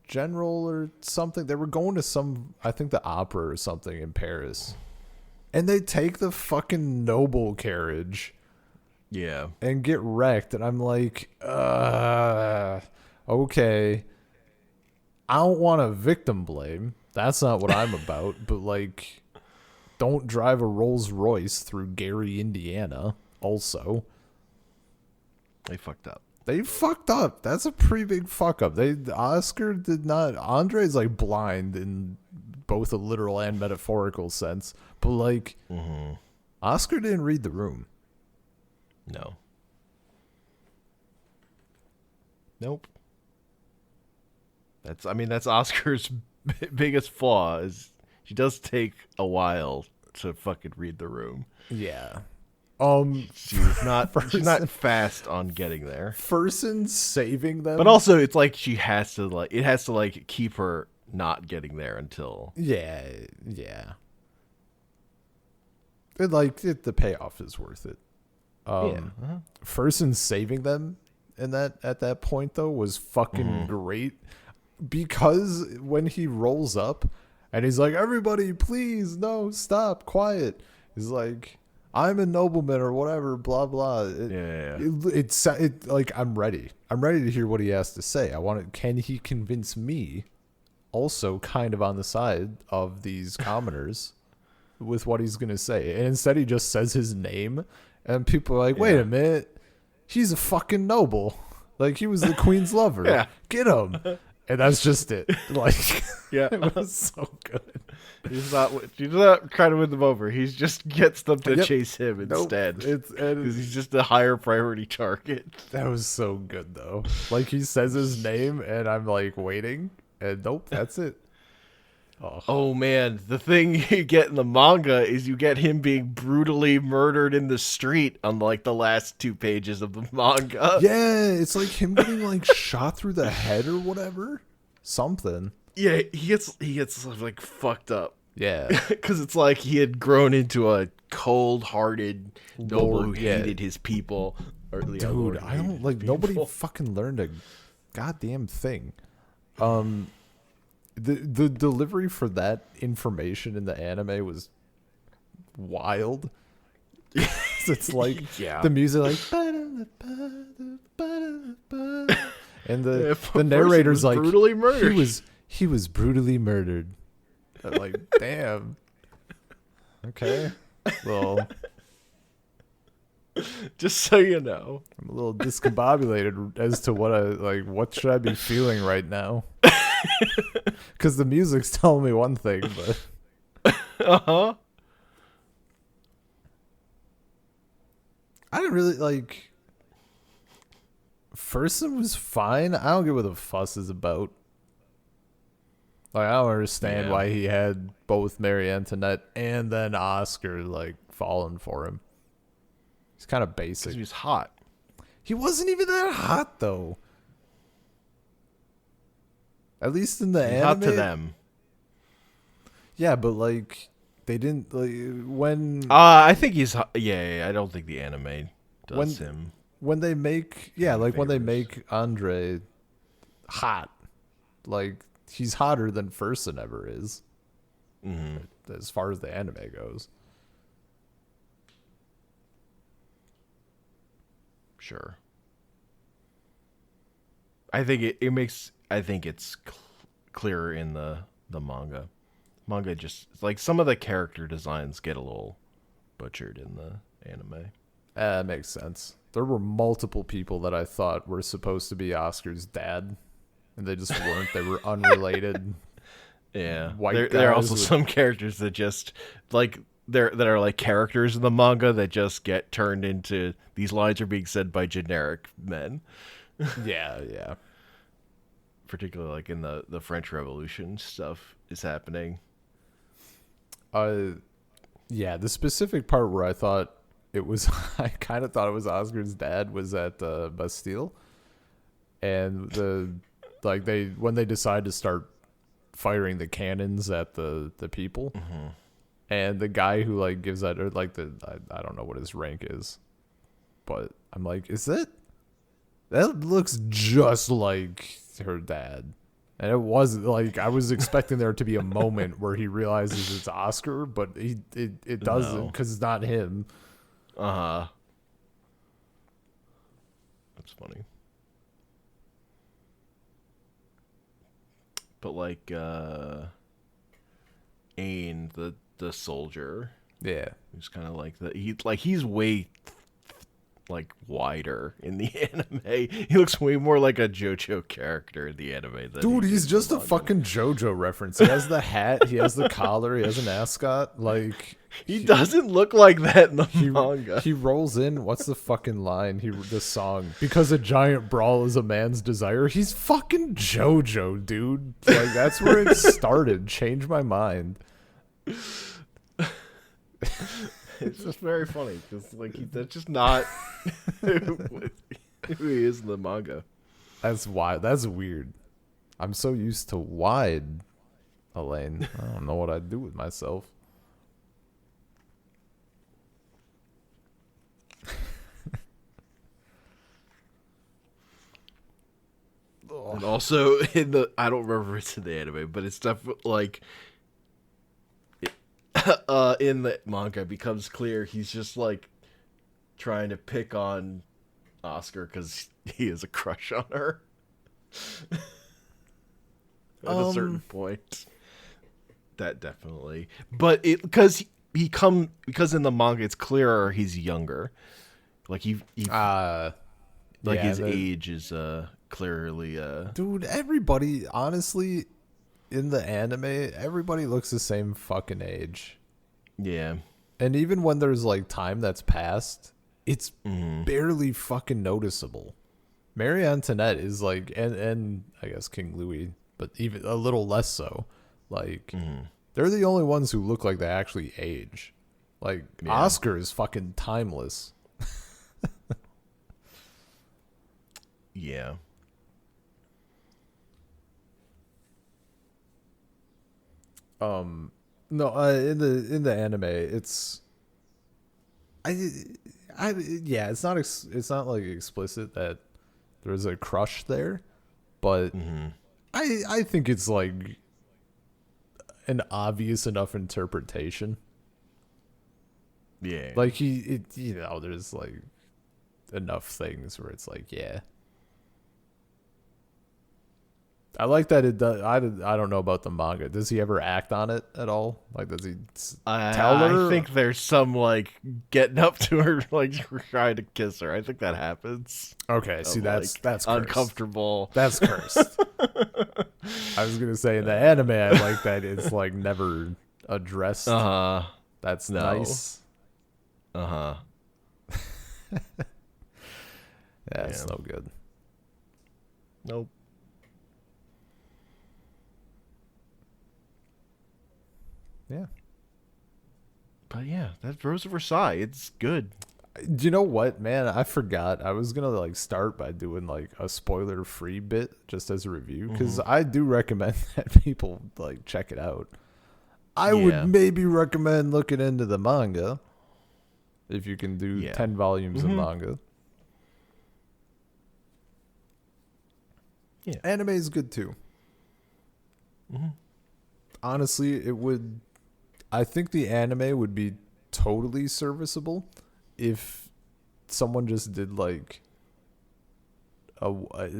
general or something. They were going to I think the opera or something in Paris. And they take the fucking noble carriage. Yeah. And get wrecked. And I'm like, okay. I don't want to victim blame. That's not what I'm about. But like, don't drive a Rolls Royce through Gary, Indiana. Also, They fucked up. That's a pretty big fuck up. Oscar did not. Andre's like blind in both a literal and metaphorical sense. But like, Oscar didn't read the room. No. Nope. That's Oscar's biggest flaw is she does take a while to fucking read the room. Yeah. She's not fast on getting there. Person saving them. But also it's like it has to keep her not getting there until Yeah. The payoff is worth it. Person saving them at that point though was fucking great, because when he rolls up and he's like, everybody please, no, stop, quiet, he's like, I'm a nobleman or whatever, blah blah. It's like, I'm ready to hear what he has to say. Can he convince me, also kind of on the side of these commoners, with what he's gonna say. And instead he just says his name. And people are like, wait a minute, he's a fucking noble. Like, he was the queen's lover. Yeah. Get him. And that's just it. Like, yeah, it was so good. He's not trying to win them over. He just gets them to chase him instead. Because he's just a higher priority target. That was so good, though. Like, he says his name, and I'm like waiting, and nope, that's it. Oh, Oh man, the thing you get in the manga is you get him being brutally murdered in the street on like the last 2 pages of the manga. yeah, it's like him getting like shot through the head or whatever, something. Yeah, he gets like fucked up Yeah, because it's like he had grown into a cold-hearted noble who Lord, yeah. hated his people. Or, yeah, Dude, Lord who I hated don't his like people. nobody fucking learned a goddamn thing. The delivery for that information in the anime was wild. It's like Yeah. the music like and Yeah, the narrator's was like brutally murdered. he was brutally murdered. I'm like, damn. Okay. Well, Just so you know. I'm a little discombobulated as to what should I be feeling right now? Because the music's telling me one thing, but Uh-huh. I didn't really like. First one was fine. I don't get what the fuss is about. Like, I don't understand Yeah. why he had both Marie Antoinette and then Oscar like falling for him. He's kind of Because basic. he was hot. He wasn't even that hot though. At least in the He's anime. hot to them. Yeah, but like they didn't like when I think he's hot. Yeah, I don't think the anime does When- him. when they make when they favors. make Andre hot, like he's hotter than Furson ever is, as far as the anime goes. Sure. I think it makes. I think it's clearer in the manga. Manga just like some of the character designs get a little butchered in the anime. That makes sense. There were multiple people that I thought were supposed to be Oscar's dad, and they just weren't. They were unrelated. Yeah, White there are guys also with- some characters that just like that are like characters in the manga that just get turned into these lines are being said by generic men, Yeah. particularly like in the French Revolution stuff is happening. Yeah, the specific part where I thought it was, I kind of thought it was Oscar's dad was at Bastille, and when they decide to start firing the cannons at the people, and the guy who like gives that or like I don't know what his rank is, but I'm like, that looks just like her dad. And it wasn't like I was expecting there to be a moment where he realizes it's Oscar, but it doesn't because it's not him. That's funny. But like Ain, the soldier, Yeah, who's kind of like he's way like wider in the anime. He looks way more like a JoJo character in the anime than dude, he he's did in just the a manga. fucking JoJo reference. He has the hat, he has the collar, he has an ascot. Like He doesn't look like that in the manga. he rolls in. What's the fucking line? The song because a giant brawl is a man's desire. He's fucking JoJo, dude. Like that's where it started. Change my mind. It's just very funny because like that's just not who he is in the manga. That's why. That's weird. I'm so used to wide, Elaine. I don't know what I'd do with myself. And also in the I don't remember if it's in the anime, but it's stuff like in the manga it becomes clear he's just like trying to pick on Oscar because he has a crush on her at a certain point. That definitely, but it because in the manga it's clearer he's younger, like he like yeah, his age is clearly dude. Everybody, honestly, in the anime, everybody looks the same fucking age. yeah. And even when there's like time that's passed, it's barely fucking noticeable. Marie Antoinette is like, and I guess King Louis, but even a little less so. Like, they're the only ones who look like they actually age. Like, Oscar is fucking timeless. Yeah. No, in the anime, it's yeah, it's not like explicit that there's a crush there, but I think it's like an obvious enough interpretation. Yeah. Like there's like enough things where it's like, yeah. I like that it does. I don't know about the manga. Does he ever act on it at all? Like, does he tell her? I think there's some like getting up to her, like trying to kiss her. I think that happens. Okay, see, that's cursed. Uncomfortable. That's cursed. I was gonna say in the anime, I like that it's like never addressed. That's nice. It's no good. Nope. Yeah. But yeah, that's Rose of Versailles. It's good. Do you know what, man? I forgot. I was gonna like start by doing like a spoiler-free bit just as a review, because I do recommend that people like check it out. I would maybe recommend looking into the manga if you can do 10 volumes of manga. Yeah, anime is good too. Honestly, it would. I think the anime would be totally serviceable if someone just did like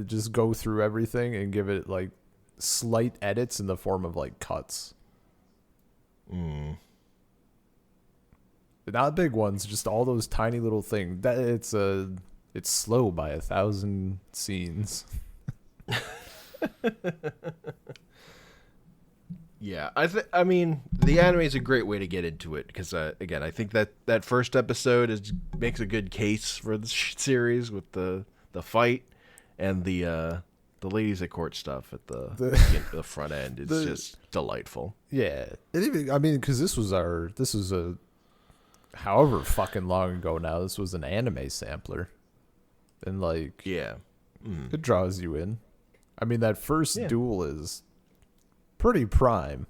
just go through everything and give it like slight edits in the form of like cuts. Not big ones, just all those tiny little things. That it's slow by 1,000 scenes. Yeah, I mean, the anime is a great way to get into it because, again, I think that first episode makes a good case for the series with the fight and the ladies at court stuff at the front end. It's just delightful. Yeah, because this was a however fucking long ago now. This was an anime sampler, and like it draws you in. I mean, that first duel is pretty prime.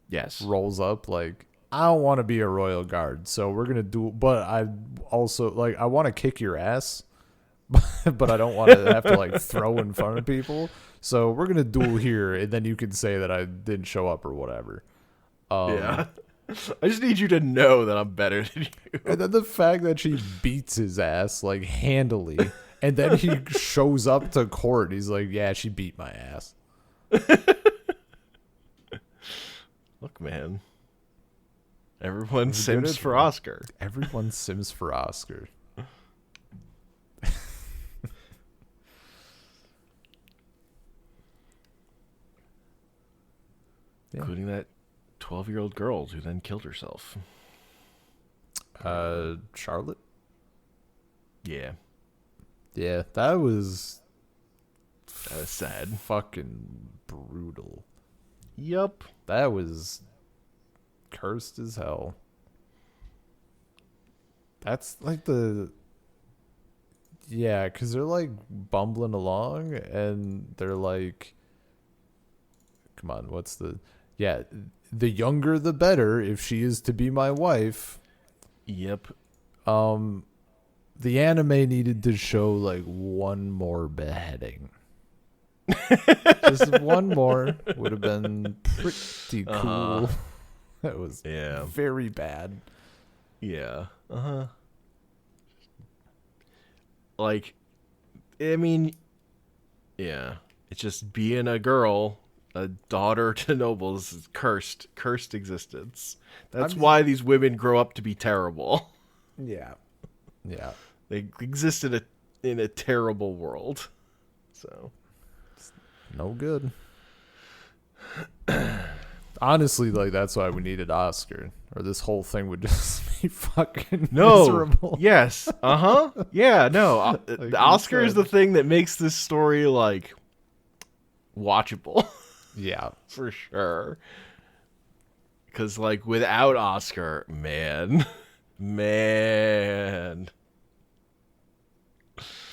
Yes. Rolls up like, I don't want to be a royal guard, so we're gonna do. But I also like, I want to kick your ass, but I don't want to have to like throw in front of people. So we're gonna duel here, and then you can say that I didn't show up or whatever. I just need you to know that I'm better than you. And then the fact that she beats his ass like handily, and then he shows up to court. He's like, "Yeah, she beat my ass." Look, man. Everyone sims for Oscar. Everyone sims for Oscar. Including that 12-year-old girl who then killed herself. Charlotte? Yeah. Yeah, that was sad. Fucking brutal. Yup. That was cursed as hell. That's like yeah, because they're like bumbling along and they're like, come on, the younger the better if she is to be my wife. Yep. The anime needed to show like one more beheading. Just one more would have been pretty cool. That was very bad. Yeah. Like, I mean, yeah. It's just being a girl, a daughter to nobles, is cursed existence. That's why these women grow up to be terrible. Yeah. Yeah. They exist in a terrible world. So. No good. Honestly, like, that's why we needed Oscar, or this whole thing would just be fucking miserable. Yes. Yeah, no. Like Oscar is the thing that makes this story like watchable. Yeah. For sure. Because, like, without Oscar, man. Man.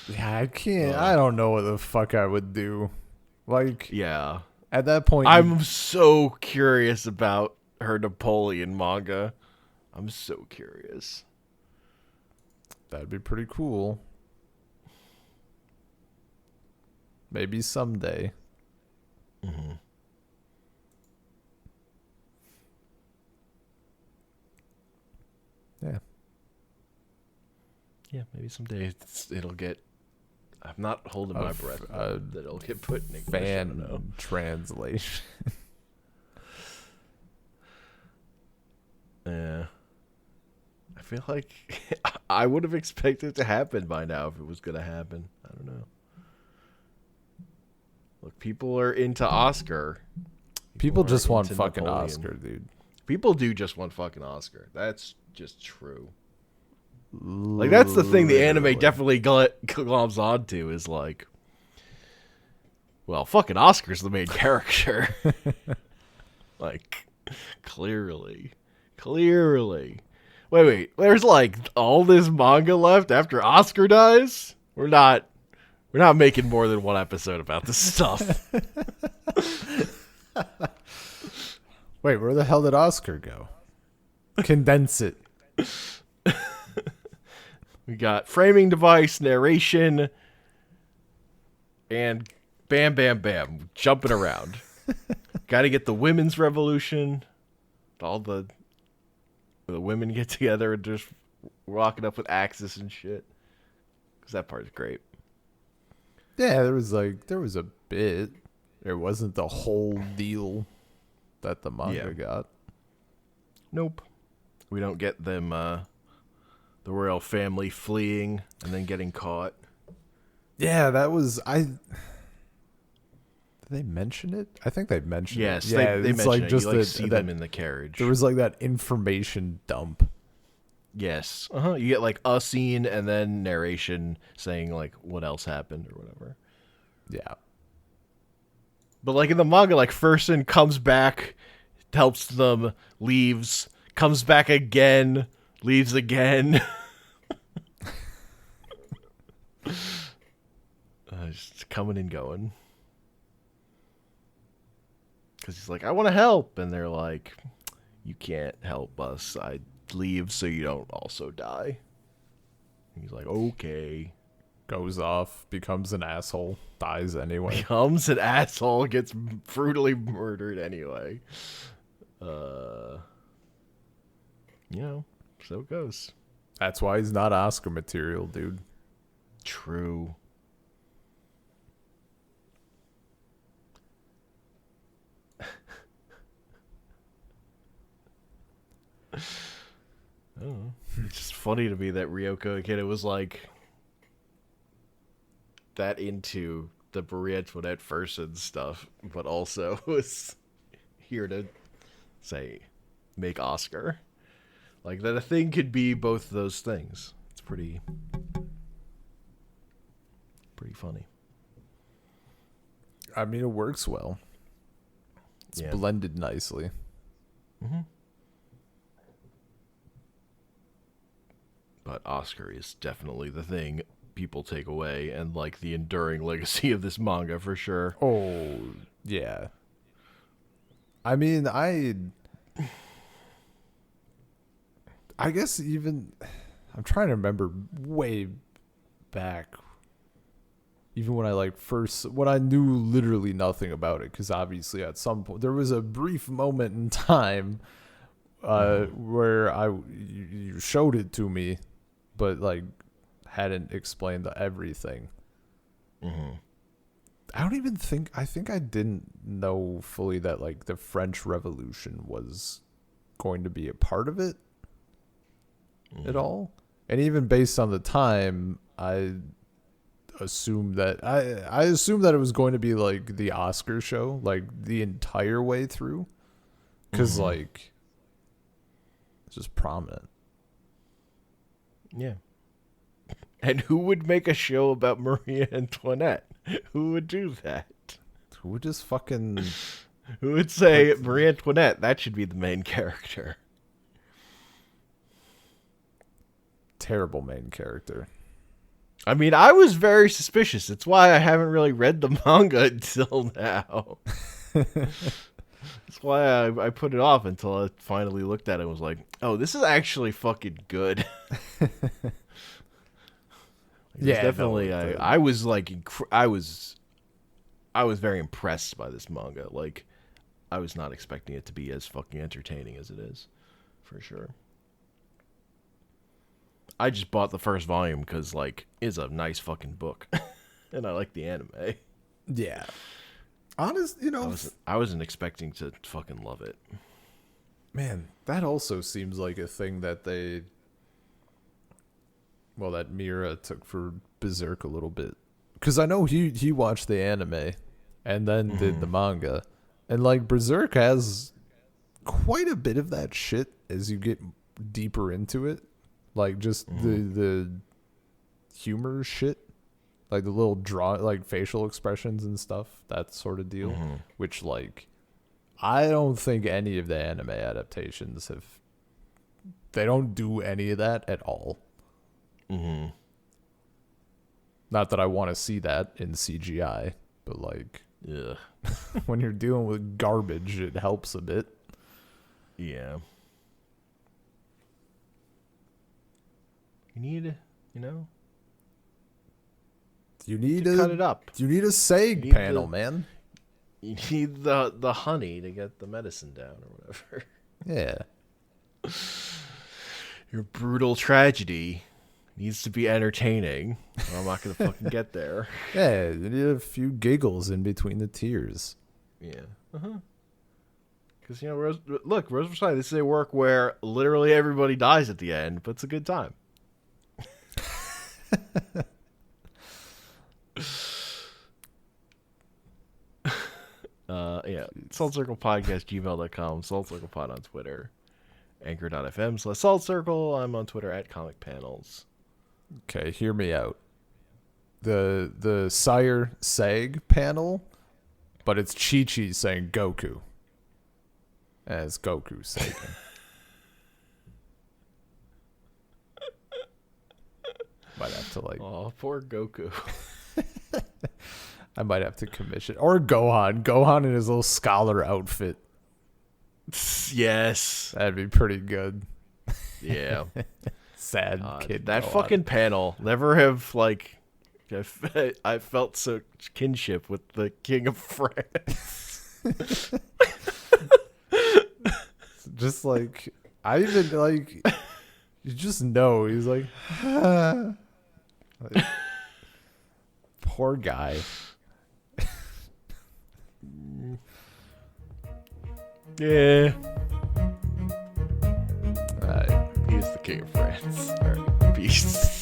Yeah, I can't. I don't know what the fuck I would do. Like, Yeah. at that point, I'm so curious about her Napoleon manga. I'm so curious. that'd be pretty cool. Maybe someday. Mm-hmm. Yeah. Yeah, maybe someday it'll get. I'm not holding my breath that it'll get put in English. I don't know. Fan translation. Yeah. I feel like I would have expected it to happen by now if it was going to happen. I don't know. Look, people are into Oscar. People just want into fucking Napoleon. Oscar, dude. People do just want fucking Oscar. That's just true. Like, that's the thing the anime definitely gloms onto is like, well, fucking Oscar's the main character. Like, clearly. Wait. There's like all this manga left after Oscar dies? We're not making more than one episode about this stuff. Wait, where the hell did Oscar go? Condense it. We got framing device, narration, and bam, jumping around. Got to get the women's revolution. All the women get together and just walking up with axes and shit. Because that part's great. Yeah, there was a bit. It wasn't the whole deal that the manga got. Nope. We don't get them, the royal family fleeing and then getting caught. Yeah, that was Did they mention it? I think they mentioned it. Yes, Yeah, they it's mention like it. just You like see them in the carriage. There was like that information dump. Yes. You get like a scene and then narration saying like what else happened or whatever. Yeah. But like in the manga, like Fersen comes back, helps them, leaves, comes back again, leaves again. Just coming and going. Because he's like, I want to help. And they're like, you can't help us. I leave so you don't also die. And he's like, okay. Goes off, becomes an asshole, dies anyway. Becomes an asshole, gets brutally murdered anyway. So it goes. That's why he's not Oscar material, dude. True. Oh, it's just funny to me that Riyoko Ikeda was like that into the Marie Antoinette Fersen stuff, but also was here to say make Oscar. Like that a thing could be both those things. It's pretty funny. I mean, it works well. It's blended nicely. Mm-hmm. But Oscar is definitely the thing people take away and like the enduring legacy of this manga for sure. Oh, yeah. I mean, I guess even I'm trying to remember way back, even when I when I knew literally nothing about it, because obviously at some point there was a brief moment in time where you showed it to me, but like hadn't explained everything. Mm-hmm. I think I didn't know fully that like the French Revolution was going to be a part of it at all. And even based on the time, I assumed that it was going to be like the Oscar show, like the entire way through, because like it's just prominent. Yeah. And who would make a show about Marie Antoinette? Who would do that? Who would just fucking Who would say Marie Antoinette? That should be the main character. Terrible main character. I mean, I was very suspicious. It's why I haven't really read the manga until now. That's why I put it off until I finally looked at it and was like, oh, this is actually fucking good. Yeah, definitely. no, I was like, I was very impressed by this manga. Like, I was not expecting it to be as fucking entertaining as it is, for sure. I just bought the first volume because, like, it's a nice fucking book, and I like the anime. Yeah. Honest, you know, I wasn't expecting to fucking love it. Man, that also seems like a thing that that Mira took for Berserk a little bit. Because I know he watched the anime and then did the manga. And, like, Berserk has quite a bit of that shit as you get deeper into it. Like, just the humor shit. Like, the little like, facial expressions and stuff. That sort of deal. Which, like, I don't think any of the anime adaptations have... They don't do any of that at all. Not that I want to see that in CGI. But, like... Yeah. When you're dealing with garbage, it helps a bit. Yeah. You need, you know... You need to cut it up. You need a SAG panel, man. You need the honey to get the medicine down or whatever. Yeah. Your brutal tragedy needs to be entertaining. Or I'm not going to fucking get there. Yeah, you need a few giggles in between the tears. Yeah. Because, you know, Rose of Versailles, this is a work where literally everybody dies at the end, but it's a good time. Yeah, Salt Circle Podcast, gmail.com, Salt Circle Pod on Twitter, Anchor.fm/Salt Circle. I'm on Twitter at Comic Panels. Okay, hear me out. The Sire SAG panel, but it's Chi-Chi saying Goku. As Goku saying. Might have to, like... Oh, poor Goku. I might have to commission. Or Gohan. Gohan in his little scholar outfit. Yes. That'd be pretty good. Yeah. Sad kid. That Gohan. fucking panel. Never have, like... I felt so kinship with the King of France. Just like... I even, like... You just know. He's like... like poor guy. Yeah. Alright. He's the King of France. Alright. Peace.